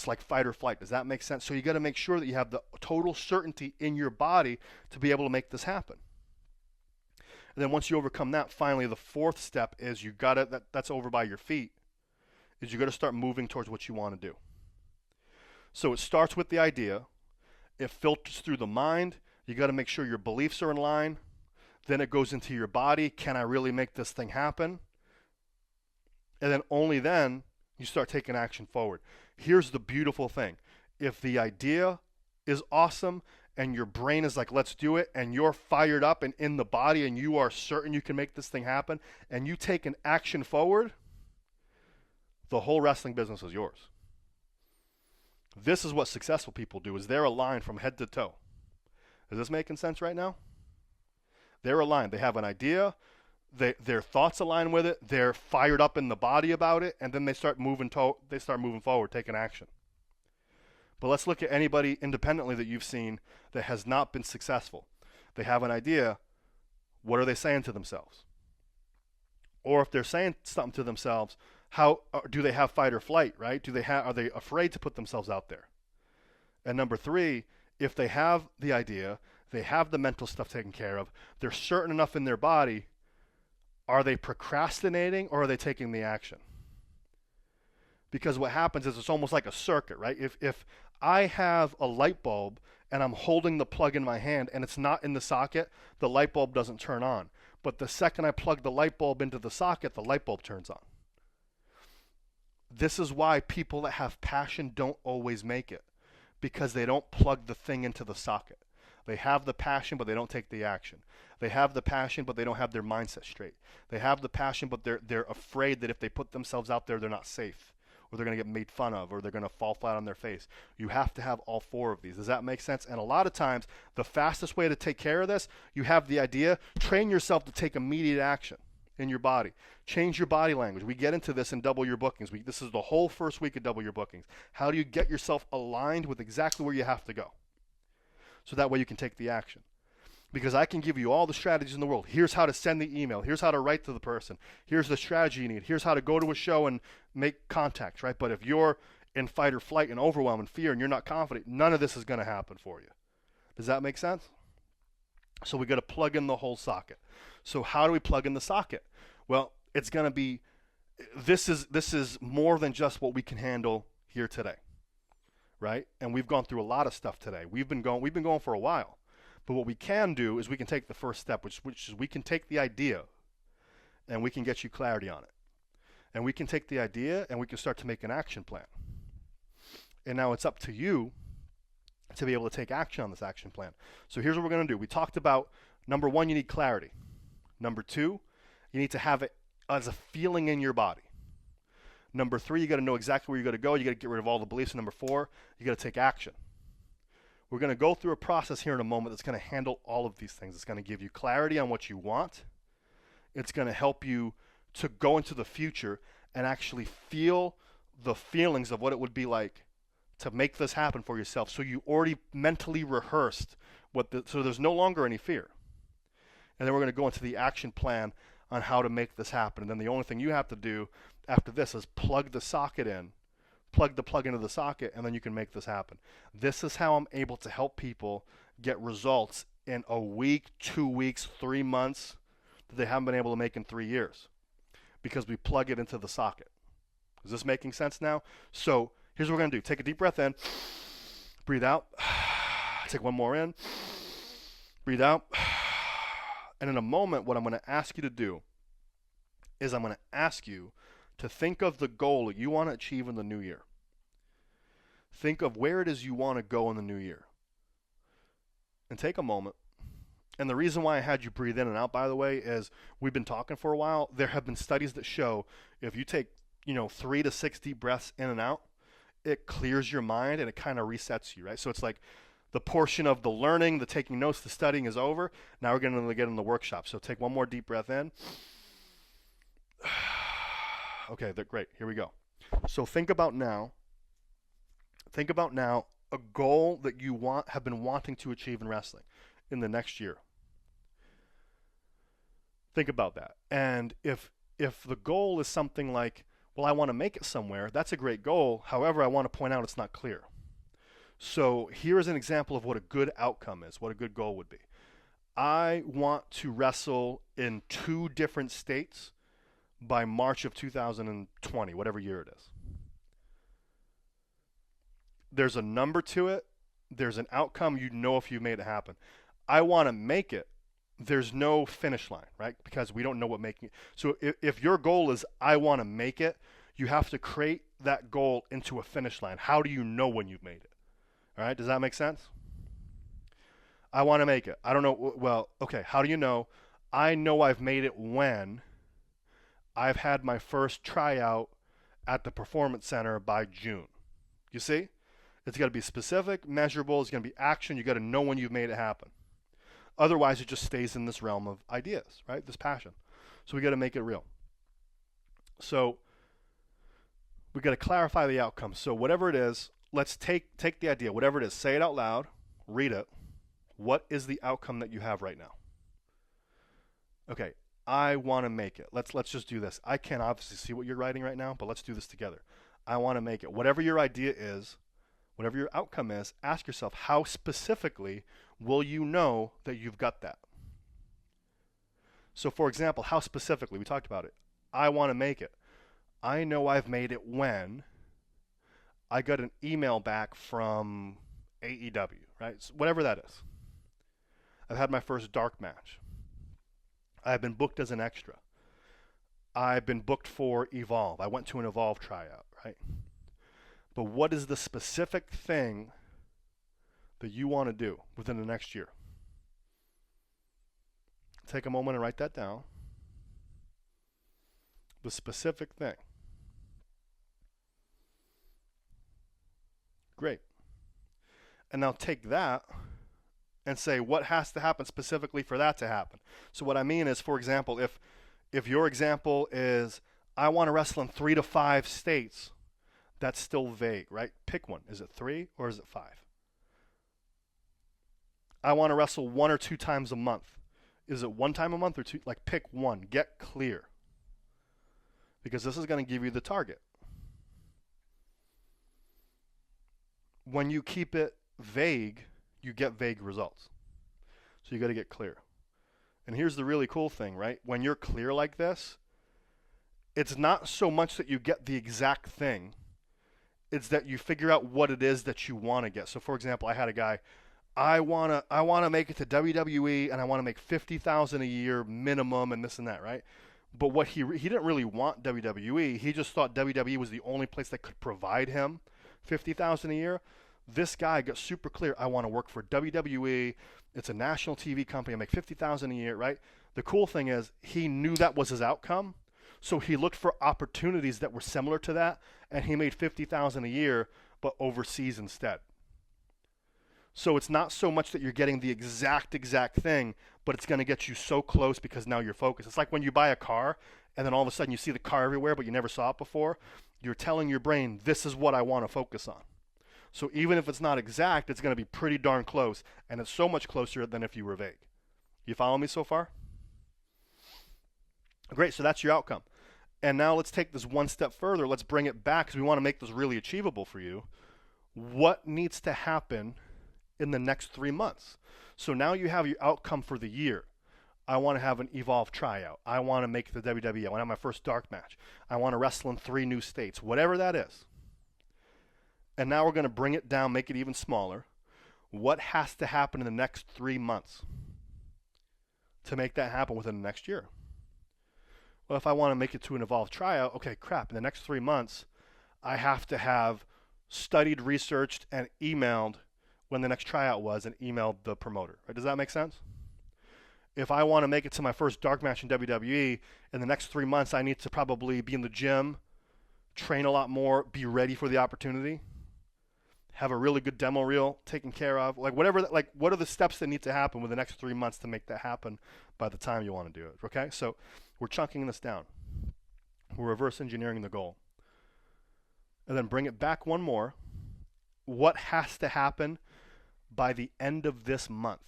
like fight or flight. Does that make sense? So you got to make sure that you have the total certainty in your body to be able to make this happen. And then once you overcome that, finally the fourth step is that's over by your feet, is you got to start moving towards what you want to do. So it starts with the idea. It filters through the mind. You got to make sure your beliefs are in line. Then it goes into your body. Can I really make this thing happen? And then only then you start taking action forward. Here's the beautiful thing. If the idea is awesome and your brain is like, let's do it, and you're fired up and in the body and you are certain you can make this thing happen, and you take an action forward, the whole wrestling business is yours. This is what successful people do, is they're aligned from head to toe. Is this making sense right now? They're aligned. They have an idea. Their thoughts align with it. They're fired up in the body about it, and then they start moving forward, taking action. But let's look at anybody independently that you've seen that has not been successful. They have an idea. What are they saying to themselves? Or if they're saying something to themselves, how do they have fight or flight, right? Are they afraid to put themselves out there? And number three, if they have the idea, they have the mental stuff taken care of, they're certain enough in their body, are they procrastinating or are they taking the action? Because what happens is it's almost like a circuit, right? If I have a light bulb and I'm holding the plug in my hand and it's not in the socket, the light bulb doesn't turn on. But the second I plug the light bulb into the socket, the light bulb turns on. This is why people that have passion don't always make it, because they don't plug the thing into the socket. They have the passion, but they don't take the action. They have the passion, but they don't have their mindset straight. They have the passion, but they're afraid that if they put themselves out there, they're not safe, or they're going to get made fun of, or they're going to fall flat on their face. You have to have all four of these. Does that make sense? And a lot of times, the fastest way to take care of this, you have the idea, train yourself to take immediate action in your body. Change your body language. We get into this in Double Your Bookings. This is the whole first week of Double Your Bookings. How do you get yourself aligned with exactly where you have to go? So that way you can take the action. Because I can give you all the strategies in the world. Here's how to send the email. Here's how to write to the person. Here's the strategy you need. Here's how to go to a show and make contacts, right? But if you're in fight or flight and overwhelm and fear and you're not confident, none of this is going to happen for you. Does that make sense? So we got to plug in the whole socket. So how do we plug in the socket? Well, it's going to be, this is more than just what we can handle here today, right? And we've gone through a lot of stuff today. We've been going for a while. But what we can do is we can take the first step, which is we can take the idea and we can get you clarity on it. And we can take the idea and we can start to make an action plan. And now it's up to you to be able to take action on this action plan. So here's what we're going to do. We talked about, number one, you need clarity. Number two, you need to have it as a feeling in your body. Number three, you got to know exactly where you're going to go. You got to get rid of all the beliefs. And number four, you got to take action. We're going to go through a process here in a moment that's going to handle all of these things. It's going to give you clarity on what you want. It's going to help you to go into the future and actually feel the feelings of what it would be like to make this happen for yourself. So you already mentally rehearsed so there's no longer any fear. And then we're going to go into the action plan on how to make this happen. And then the only thing you have to do after this is plug the socket in, plug the plug into the socket, and then you can make this happen. This is how I'm able to help people get results in a week, 2 weeks, 3 months that they haven't been able to make in 3 years, because we plug it into the socket. Is this making sense now? So here's what we're going to do. Take a deep breath in, breathe out, take one more in, breathe out. And in a moment, what I'm going to ask you to do is I'm going to ask you to think of the goal that you want to achieve in the new year. Think of where it is you want to go in the new year. And take a moment. And the reason why I had you breathe in and out, by the way, is we've been talking for a while. There have been studies that show if you take, 3 to 6 deep breaths in and out, it clears your mind and it kind of resets you, right? So it's like the portion of the learning, the taking notes, the studying is over. Now we're going to get in the workshop. So take one more deep breath in. Okay, great. Here we go. So think about now a goal that you have been wanting to achieve in wrestling in the next year. Think about that. And if the goal is something like, well, I want to make it somewhere, that's a great goal. However, I want to point out it's not clear. So here's an example of what a good outcome is, what a good goal would be. I want to wrestle in 2 different states by March of 2020, whatever year it is. There's a number to it. There's an outcome. You know if you made it happen. I want to make it. There's no finish line, right? Because we don't know what making it. So if your goal is I want to make it, you have to create that goal into a finish line. How do you know when you've made it? All right, does that make sense? I want to make it. I don't know. Well, okay, how do you know? I know I've made it when I've had my first tryout at the Performance Center by June. You see? It's got to be specific, measurable. It's going to be action. You got to know when you've made it happen. Otherwise, it just stays in this realm of ideas, right? This passion. So we got to make it real. So we got to clarify the outcome. So whatever it is, let's take the idea, whatever it is, say it out loud, read it. What is the outcome that you have right now? Okay, I want to make it. Let's just do this. I can't obviously see what you're writing right now, but let's do this together. I want to make it. Whatever your idea is, whatever your outcome is, ask yourself, how specifically will you know that you've got that? So for example, how specifically? We talked about it. I want to make it. I know I've made it when I got an email back from AEW, right? So whatever that is. I've had my first dark match. I've been booked as an extra. I've been booked for Evolve. I went to an Evolve tryout, right? But what is the specific thing that you want to do within the next year? Take a moment and write that down. The specific thing. Great. And now take that and say what has to happen specifically for that to happen. So what I mean is, for example, if your example is I want to wrestle in 3 to 5 states, that's still vague, right? Pick one. Is it 3 or is it 5? I want to wrestle 1 or 2 times a month. Is it 1 time a month or 2? Like, pick one. Get clear. Because this is going to give you the target. When you keep it vague, you get vague results. So you got to get clear. And here's the really cool thing, right? When you're clear like this, it's not so much that you get the exact thing. It's that you figure out what it is that you want to get. So for example, I had a guy, I want to make it to WWE and I want to make $50,000 a year minimum and this and that, right? But what he didn't really want WWE. He just thought WWE was the only place that could provide him $50,000 a year. This guy got super clear. I want to work for WWE. It's a national TV company. I make $50,000 a year, right? The cool thing is he knew that was his outcome. So he looked for opportunities that were similar to that, and he made $50,000 a year, but overseas instead. So it's not so much that you're getting the exact thing, but it's going to get you so close because now you're focused. It's like when you buy a car and then all of a sudden you see the car everywhere, but you never saw it before. You're telling your brain, this is what I want to focus on. So even if it's not exact, it's going to be pretty darn close, and it's so much closer than if you were vague. You follow me so far? Great, so that's your outcome. And now let's take this one step further. Let's bring it back because we want to make this really achievable for you. What needs to happen in the next 3 months? So now you have your outcome for the year. I want to have an Evolve tryout. I want to make the WWE. I want to have my first dark match. I want to wrestle in 3 new states, whatever that is. And now we're going to bring it down, make it even smaller. What has to happen in the next 3 months to make that happen within the next year? Well, if I want to make it to an Evolve tryout, okay, crap, in the next 3 months, I have to have studied, researched, and emailed when the next tryout was and emailed the promoter. Right? Does that make sense? If I want to make it to my first dark match in WWE, in the next 3 months, I need to probably be in the gym, train a lot more, be ready for the opportunity, have a really good demo reel taken care of, like whatever, like what are the steps that need to happen within the next 3 months to make that happen by the time you want to do it, okay? So we're chunking this down. We're reverse engineering the goal. And then bring it back one more. What has to happen by the end of this month?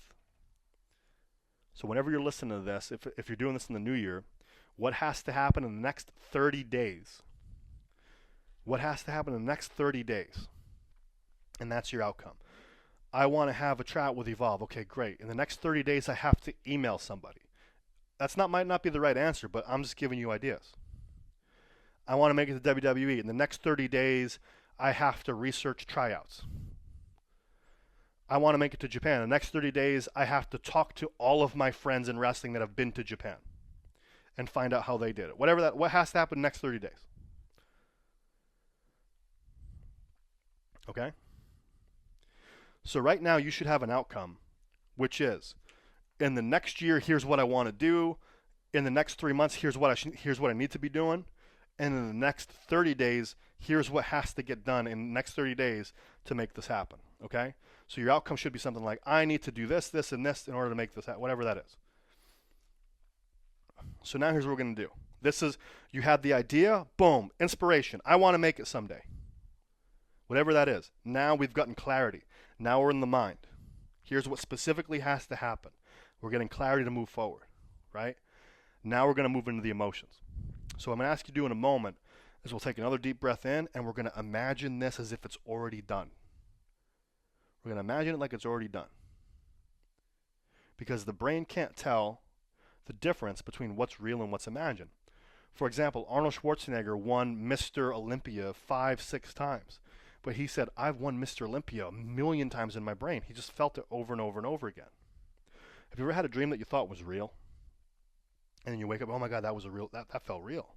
So whenever you're listening to this, if you're doing this in the new year, what has to happen in the next 30 days? What has to happen in the next 30 days? And that's your outcome. I want to have a chat with Evolve. Okay, great. In the next 30 days, I have to email somebody. Might not be the right answer, but I'm just giving you ideas. I want to make it to WWE. In the next 30 days, I have to research tryouts. I want to make it to Japan. In the next 30 days, I have to talk to all of my friends in wrestling that have been to Japan and find out how they did it. What has to happen in the next 30 days? Okay? So right now you should have an outcome, which is, in the next year, here's what I want to do. In the next 3 months, here's what I need to be doing. And in the next 30 days, here's what has to get done in the next 30 days to make this happen, okay? So your outcome should be something like, I need to do this, this, and this in order to make this happen, whatever that is. So now here's what we're going to do. This is, you had the idea, boom, inspiration. I want to make it someday. Whatever that is. Now we've gotten clarity. Now we're in the mind. Here's what specifically has to happen. We're getting clarity to move forward, right? Now we're going to move into the emotions. So what I'm going to ask you to do in a moment is we'll take another deep breath in and we're going to imagine this as if it's already done. We're going to imagine it like it's already done. Because the brain can't tell the difference between what's real and what's imagined. For example, Arnold Schwarzenegger won Mr. Olympia 5-6 times. But he said, I've won Mr. Olympia 1,000,000 times in my brain. He just felt it over and over and over again. Have you ever had a dream that you thought was real? And then you wake up, oh my God, that felt real.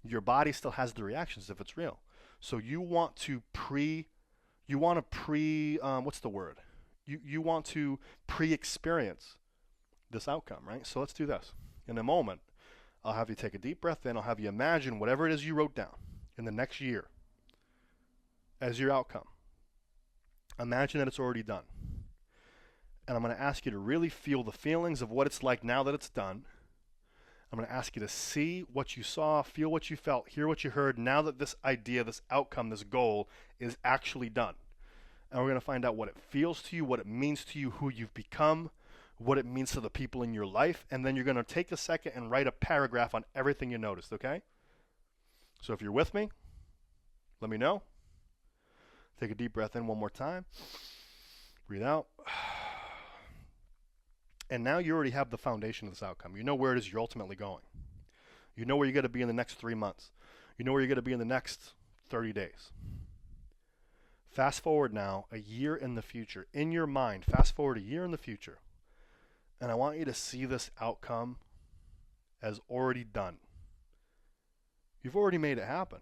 Your body still has the reactions if it's real. So you want to pre-experience this outcome, right? So let's do this. In a moment, I'll have you take a deep breath in. I'll have you imagine whatever it is you wrote down in the next year as your outcome. Imagine that it's already done. And I'm going to ask you to really feel the feelings of what it's like now that it's done. I'm going to ask you to see what you saw, feel what you felt, hear what you heard now that this idea, this outcome, this goal is actually done. And we're going to find out what it feels to you, what it means to you, who you've become, what it means to the people in your life. And then you're going to take a second and write a paragraph on everything you noticed, okay? So if you're with me, let me know. Take a deep breath in one more time. Breathe out. And now you already have the foundation of this outcome. You know where it is you're ultimately going. You know where you're going to be in the next 3 months. You know where you're going to be in the next 30 days. Fast forward now a year in the future. In your mind, fast forward a year in the future. And I want you to see this outcome as already done. You've already made it happen.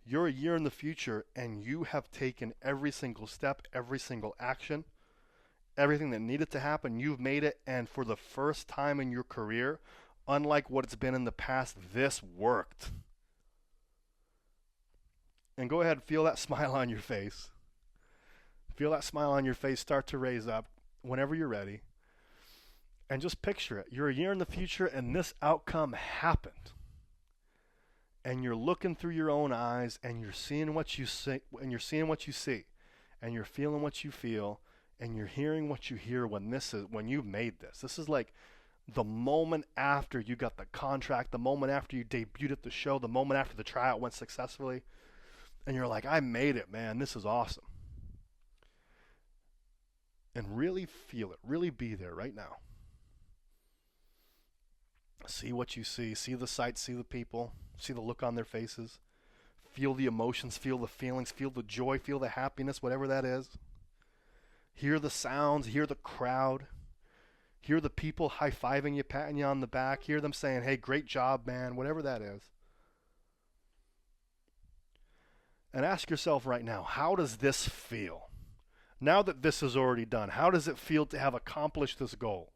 You're a year in the future and you have taken every single step, every single action, everything that needed to happen. You've made it, and for the first time in your career, unlike what it's been in the past, this worked. And go ahead and feel that smile on your face. Feel that smile on your face start to raise up whenever you're ready. And just picture it. You're a year in the future and this outcome happened. And you're looking through your own eyes and you're seeing what you see, and you're seeing what you see, and you're feeling what you feel, and you're hearing what you hear when you've made this. This is like the moment after you got the contract, the moment after you debuted at the show, the moment after the tryout went successfully, and you're like, I made it, man. This is awesome. And really feel it. Really be there right now. See what you see. See the sights, see the people, see the look on their faces. Feel the emotions, feel the feelings, feel the joy, feel the happiness, whatever that is. Hear the sounds, hear the crowd. Hear the people high-fiving you, patting you on the back. Hear them saying, hey, great job, man, whatever that is. And ask yourself right now, how does this feel? Now that this is already done, how does it feel to have accomplished this goal?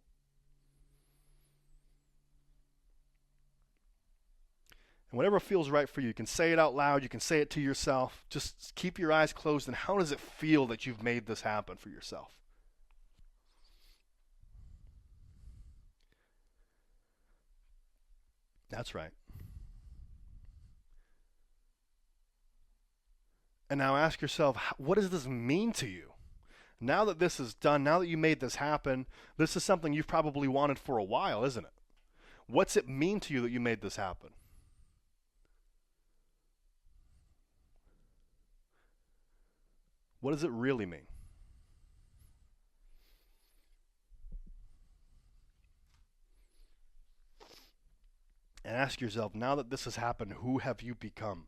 And whatever feels right for you, you can say it out loud, you can say it to yourself. Just keep your eyes closed, and how does it feel that you've made this happen for yourself? That's right. And now ask yourself, what does this mean to you? Now that this is done, now that you made this happen, this is something you've probably wanted for a while, isn't it? What's it mean to you that you made this happen? What does it really mean? And ask yourself, now that this has happened, who have you become?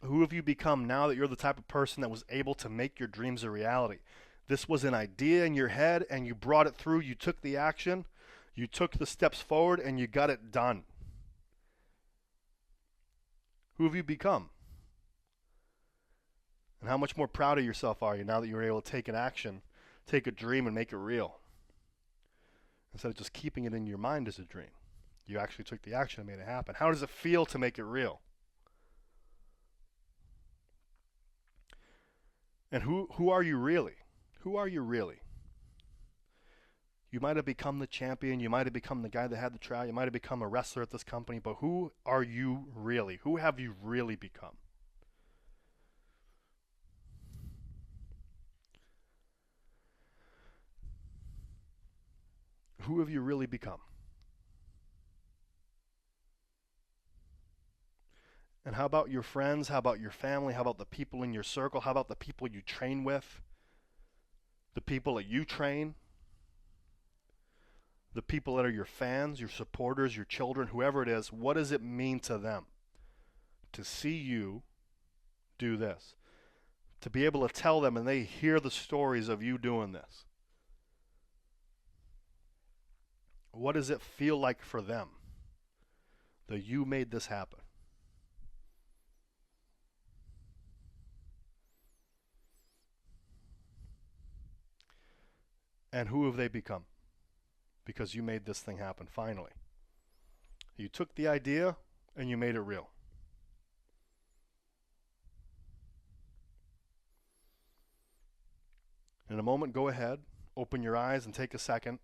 Who have you become now that you're the type of person that was able to make your dreams a reality? This was an idea in your head and you brought it through, you took the action, you took the steps forward, and you got it done. Who have you become? And how much more proud of yourself are you now that you were able to take an action, take a dream, and make it real? Instead of just keeping it in your mind as a dream. You actually took the action and made it happen. How does it feel to make it real? And who are you really? Who are you really? You might have become the champion. You might have become the guy that had the trial. You might have become a wrestler at this company. But who are you really? Who have you really become? Who have you really become? And how about your friends? How about your family? How about the people in your circle? How about the people you train with? The people that you train? The people that are your fans, your supporters, your children, whoever it is, what does it mean to them to see you do this? To be able to tell them and they hear the stories of you doing this. What does it feel like for them that you made this happen? And who have they become? Because you made this thing happen finally. You took the idea and you made it real. In a moment, go ahead, open your eyes and take a second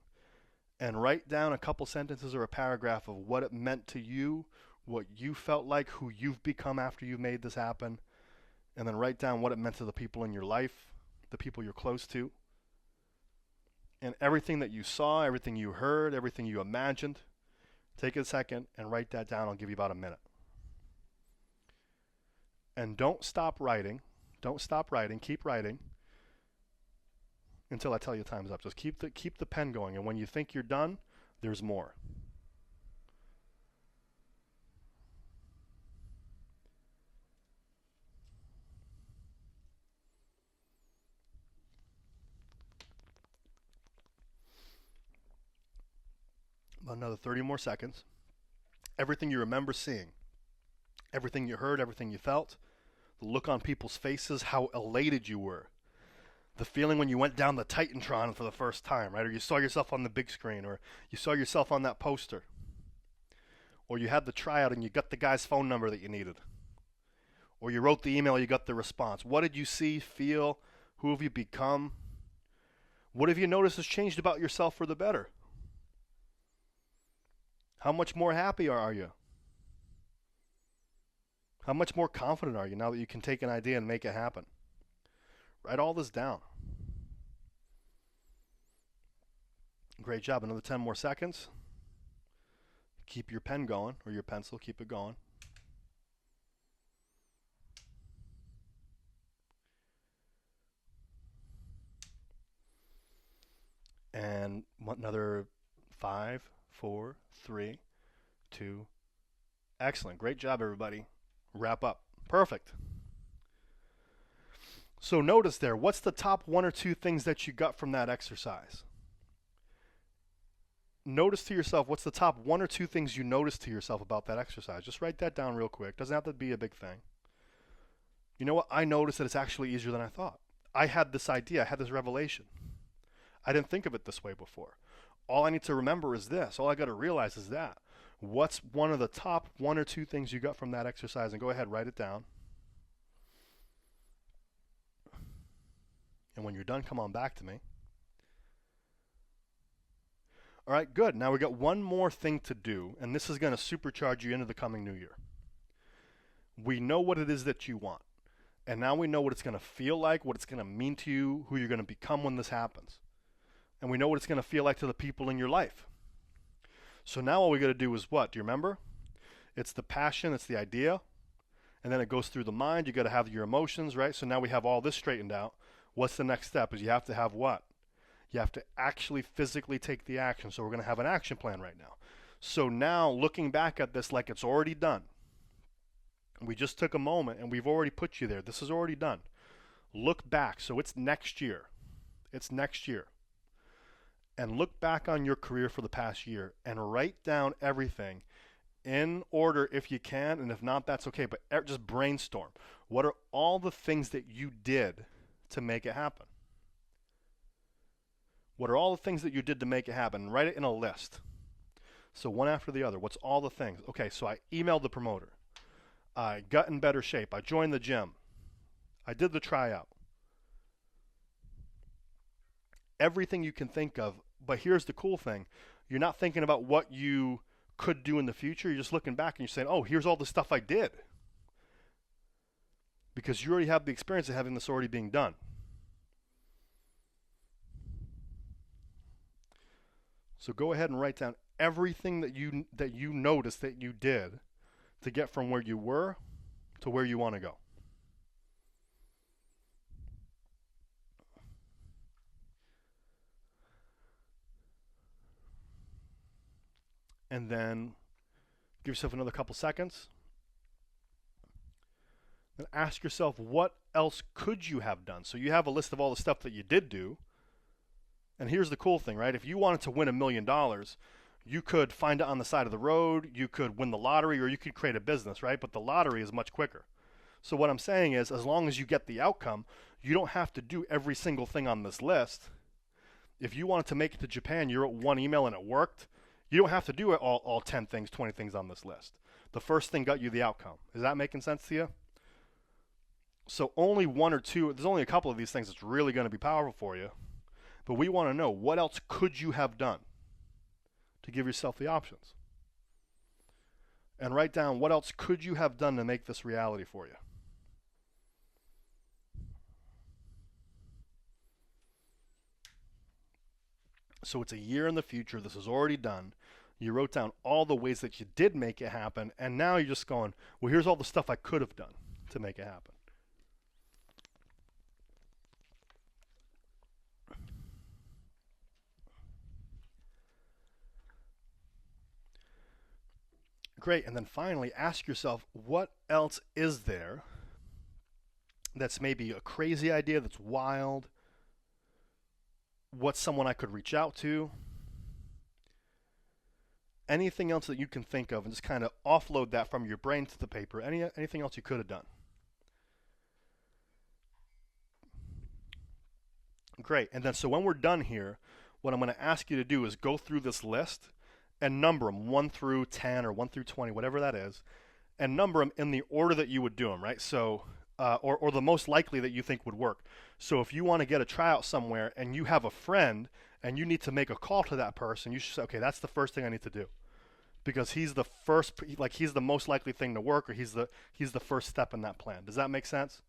and write down a couple sentences or a paragraph of what it meant to you, what you felt like, who you've become after you've made this happen, and then write down what it meant to the people in your life, the people you're close to, and everything that you saw, everything you heard, everything you imagined. Take a second and write that down. I'll give you about a minute. And don't stop writing. Don't stop writing. Keep writing until I tell you time's up. Just keep the pen going, and when you think you're done, there's more. About another 30 more seconds. Everything you remember seeing, everything you heard, everything you felt, the look on people's faces, how elated you were, the feeling when you went down the Titantron for the first time, right? Or you saw yourself on the big screen, or you saw yourself on that poster, or you had the tryout and you got the guy's phone number that you needed, or you wrote the email, you got the response. What did you see, feel? Who have you become? What have you noticed has changed about yourself for the better? How much more happy are you? How much more confident are you now that you can take an idea and make it happen? Write all this down. Great job. Another 10 more seconds. Keep your pen going, or your pencil, keep it going. And another 5, 4, 3, 2. Excellent. Great job, everybody. Wrap up. Perfect. So notice there, what's the top 1 or 2 things that you got from that exercise? Notice to yourself, what's the top 1 or 2 things you noticed to yourself about that exercise? Just write that down real quick. Doesn't have to be a big thing. You know what? I noticed that it's actually easier than I thought. I had this idea. I had this revelation. I didn't think of it this way before. All I need to remember is this. All I got to realize is that. What's one of the top 1 or 2 things you got from that exercise? And go ahead, write it down. And when you're done, come on back to me. All right, good. Now we got one more thing to do, and this is going to supercharge you into the coming new year. We know what it is that you want, and now we know what it's going to feel like, what it's going to mean to you, who you're going to become when this happens. And we know what it's going to feel like to the people in your life. So now all we got to do is what? Do you remember? It's the passion, it's the idea, and then it goes through the mind. You got to have your emotions, right? So now we have all this straightened out. What's the next step? Is you have to have what? You have to actually physically take the action. So we're going to have an action plan right now. So now looking back at this like it's already done. We just took a moment and we've already put you there. This is already done. Look back. So it's next year. It's next year. And look back on your career for the past year and write down everything in order if you can. And if not, that's okay. But just brainstorm. What are all the things that you did to make it happen? What are all the things that you did to make it happen? Write it in a list. So one after the other. What's all the things? Okay, so I emailed the promoter. I got in better shape. I joined the gym. I did the tryout. Everything you can think of. But here's the cool thing. You're not thinking about what you could do in the future. You're just looking back and you're saying, oh, here's all the stuff I did. Because you already have the experience of having this already being done. So go ahead and write down everything that you noticed that you did to get from where you were to where you want to go. And then give yourself another couple seconds. Then ask yourself, what else could you have done? So you have a list of all the stuff that you did do. And here's the cool thing, right? If you wanted to win $1 million, you could find it on the side of the road, you could win the lottery, or you could create a business, right? But the lottery is much quicker. So what I'm saying is, as long as you get the outcome, you don't have to do every single thing on this list. If you wanted to make it to Japan, you wrote one email and it worked, you don't have to do all 10 things, 20 things on this list. The first thing got you the outcome. Is that making sense to you? So only 1 or 2, there's only a couple of these things that's really going to be powerful for you. But we want to know, what else could you have done to give yourself the options? And write down, what else could you have done to make this reality for you? So it's a year in the future. This is already done. You wrote down all the ways that you did make it happen. And now you're just going, well, here's all the stuff I could have done to make it happen. Great. And then finally, ask yourself, what else is there that's maybe a crazy idea, that's wild? What's someone I could reach out to? anything else that you can think of, and just kind of offload that from your brain to the paper. Anything else you could have done. Great. And then so when we're done here, what I'm going to ask you to do is go through this list and number them 1 through 10 or 1 through 20, whatever that is, and number them in the order that you would do them, right? So, or the most likely that you think would work. So if you want to get a tryout somewhere and you have a friend and you need to make a call to that person, you should say, okay, that's the first thing I need to do, because he's the first, like he's the most likely thing to work, or he's the first step in that plan. Does that make sense?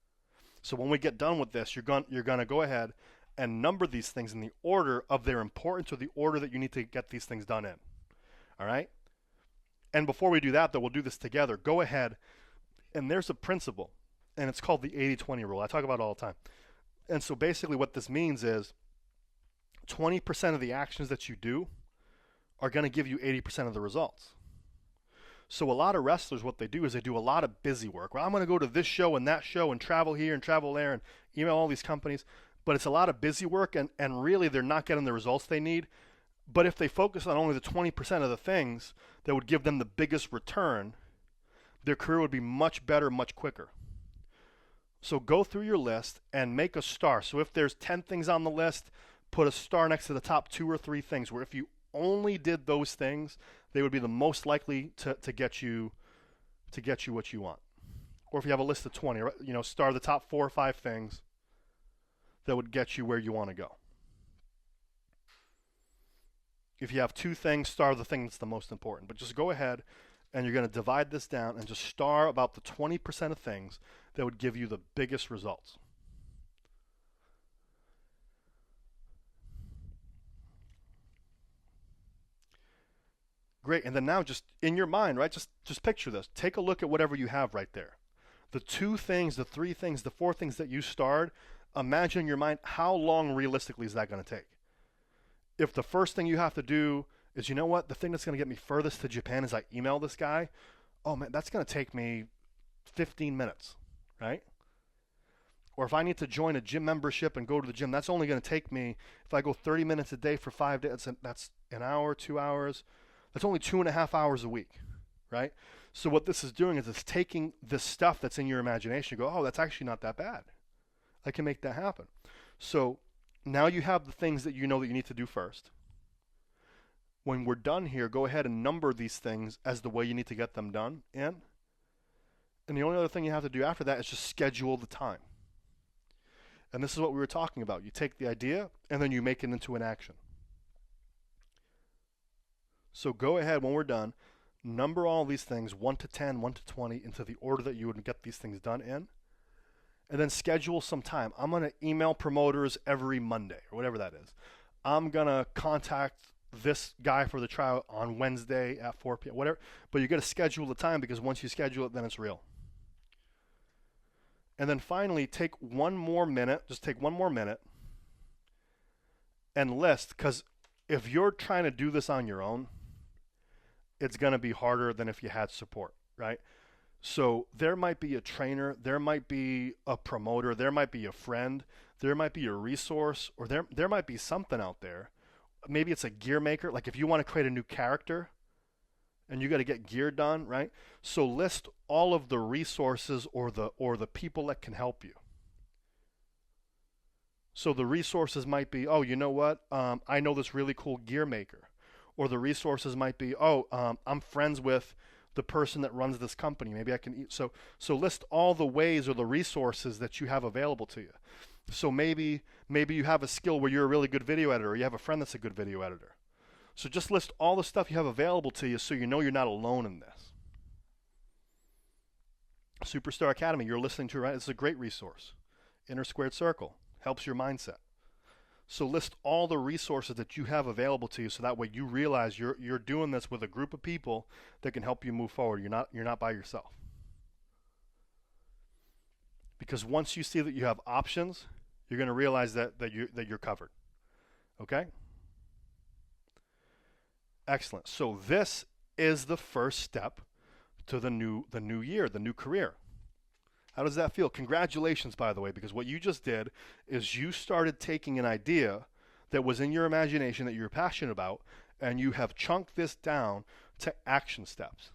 So when we get done with this, you're going to go ahead and number these things in the order of their importance, or the order that you need to get these things done in. All right? And before we do that, though, we'll do this together. Go ahead, and there's a principle, and it's called the 80-20 rule. I talk about it all the time. And so basically what this means is 20% of the actions that you do are going to give you 80% of the results. So a lot of wrestlers, what they do is they do a lot of busy work. Well, I'm going to go to this show and that show and travel here and travel there and email all these companies. But it's a lot of busy work, and really they're not getting the results they need. But if they focus on only the 20% of the things that would give them the biggest return, their career would be much better, much quicker. So go through your list and make a star. So if there's 10 things on the list, put a star next to the top 2 or 3 things, where if you only did those things, they would be the most likely to get you what you want. Or if you have a list of 20, star the top 4 or 5 things that would get you where you want to go. If you have 2 things, star the thing that's the most important. But just go ahead and you're going to divide this down and just star about the 20% of things that would give you the biggest results. Great. And then now just in your mind, right, just picture this. Take a look at whatever you have right there. The 2 things, the 3 things, the 4 things that you starred, imagine in your mind, how long realistically is that going to take? If the first thing you have to do is, you know what, the thing that's going to get me furthest to Japan is I email this guy, oh man, that's going to take me 15 minutes, right? Or if I need to join a gym membership and go to the gym, that's only going to take me, if I go 30 minutes a day for 5 days, that's an hour, 2 hours. That's only 2.5 hours a week, right? So what this is doing is it's taking this stuff that's in your imagination, you go, oh, that's actually not that bad. I can make that happen. So now you have the things that you know that you need to do first. When we're done here, go ahead and number these things as the way you need to get them done in. And the only other thing you have to do after that is just schedule the time. And this is what we were talking about. You take the idea and then you make it into an action. So go ahead when we're done, number all these things 1 to 10, 1 to 20 into the order that you would get these things done in. And then schedule some time. I'm going to email promoters every Monday or whatever that is. I'm going to contact this guy for the trial on Wednesday at 4 p.m., whatever. But you got to schedule the time, because once you schedule it, then it's real. And then finally, take 1 more minute, just take 1 more minute and list, because if you're trying to do this on your own, it's going to be harder than if you had support, right? So there might be a trainer, there might be a promoter, there might be a friend, there might be a resource, or there might be something out there. Maybe it's a gear maker. Like if you want to create a new character and you got to get gear done, right? So list all of the resources or the people that can help you. So the resources might be, oh, you know what? I know this really cool gear maker. Or the resources might be, I'm friends with the person that runs this company. Maybe I can eat. So list all the ways or the resources that you have available to you. So maybe you have a skill where you're a really good video editor, or you have a friend that's a good video editor. So just list all the stuff you have available to you so you know you're not alone in this. Superstar Academy, you're listening to, right? It's a great resource. Inner Squared Circle helps your mindset. So list all the resources that you have available to you, so that way you realize you're doing this with a group of people that can help you move forward. You're not by yourself. Because once you see that you have options, you're going to realize that you're covered. Okay? Excellent. So this is the first step to the new year, the new career. How does that feel? Congratulations, by the way, because what you just did is you started taking an idea that was in your imagination that you're passionate about, and you have chunked this down to action steps.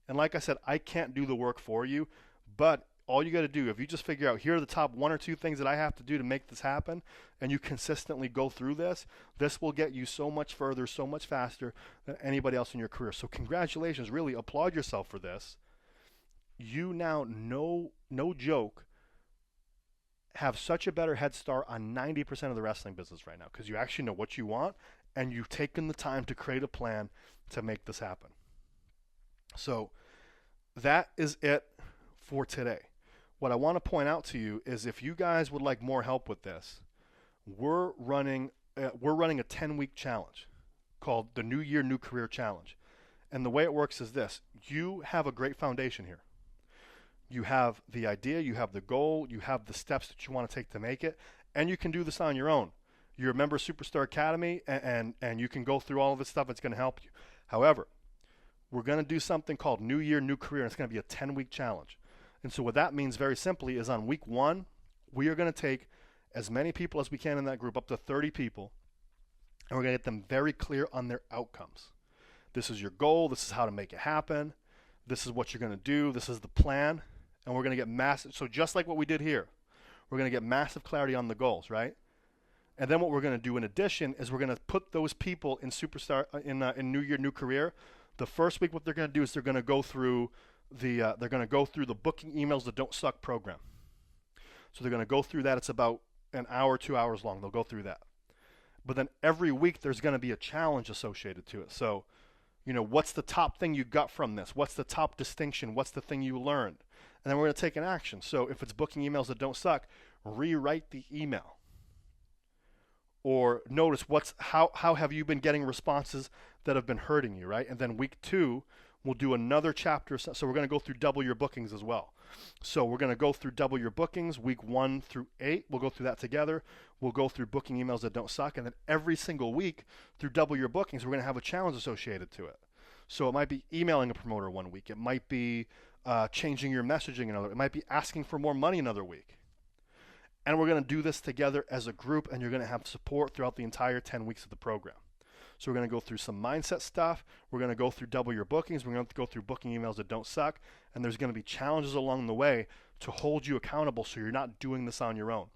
And like I said, I can't do the work for you, but all you got to do, if you just figure out here are the top 1 or 2 things that I have to do to make this happen, and you consistently go through this, this will get you so much further, so much faster than anybody else in your career. So congratulations, really applaud yourself for this. You now, no joke, have such a better head start on 90% of the wrestling business right now because you actually know what you want and you've taken the time to create a plan to make this happen. So that is it for today. What I want to point out to you is if you guys would like more help with this, we're running a 10-week challenge called the New Year, New Career Challenge. And the way it works is this. You have a great foundation here. You have the idea, you have the goal, you have the steps that you want to take to make it, and you can do this on your own. You're a member of Superstar Academy, and you can go through all of this stuff. It's going to help you. However, we're going to do something called New Year, New Career, and it's going to be a 10-week challenge. And so what that means very simply is on week 1, we are going to take as many people as we can in that group, up to 30 people, and we're going to get them very clear on their outcomes. This is your goal. This is how to make it happen. This is what you're going to do. This is the plan. And we're going to get massive, so just like what we did here, we're going to get massive clarity on the goals, right? And then what we're going to do in addition is we're going to put those people in Superstar, in New Year, New Career. The first week what they're going to do is they're going to go through the booking emails that don't suck program. So they're going to go through that. It's about an hour, 2 hours long. They'll go through that. But then every week there's going to be a challenge associated to it. So, what's the top thing you got from this? What's the top distinction? What's the thing you learned? And then we're going to take an action. So if it's booking emails that don't suck, rewrite the email. Or notice how have you been getting responses that have been hurting you, right? And then week 2, we'll do another chapter. So we're going to go through double your bookings as well. So we're going to go through double your bookings, week 1 through 8. We'll go through that together. We'll go through booking emails that don't suck. And then every single week through double your bookings, we're going to have a challenge associated to it. So it might be emailing a promoter one week. It might be changing your messaging another. It might be asking for more money another week. And we're going to do this together as a group, and you're going to have support throughout the entire 10 weeks of the program. So we're going to go through some mindset stuff. We're going to go through double your bookings. We're going to go through booking emails that don't suck. And there's going to be challenges along the way to hold you accountable so you're not doing this on your own.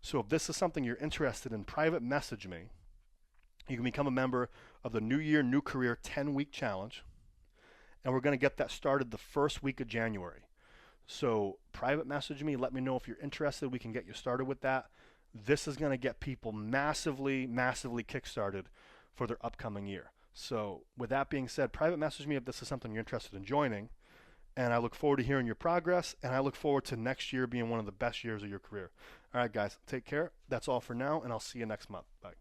So if this is something you're interested in, private message me. You can become a member of the New Year, New Career 10-week challenge. And we're going to get that started the first week of January. So private message me. Let me know if you're interested. We can get you started with that. This is going to get people massively, massively kickstarted for their upcoming year. So with that being said, private message me if this is something you're interested in joining. And I look forward to hearing your progress. And I look forward to next year being one of the best years of your career. All right, guys, take care. That's all for now. And I'll see you next month. Bye.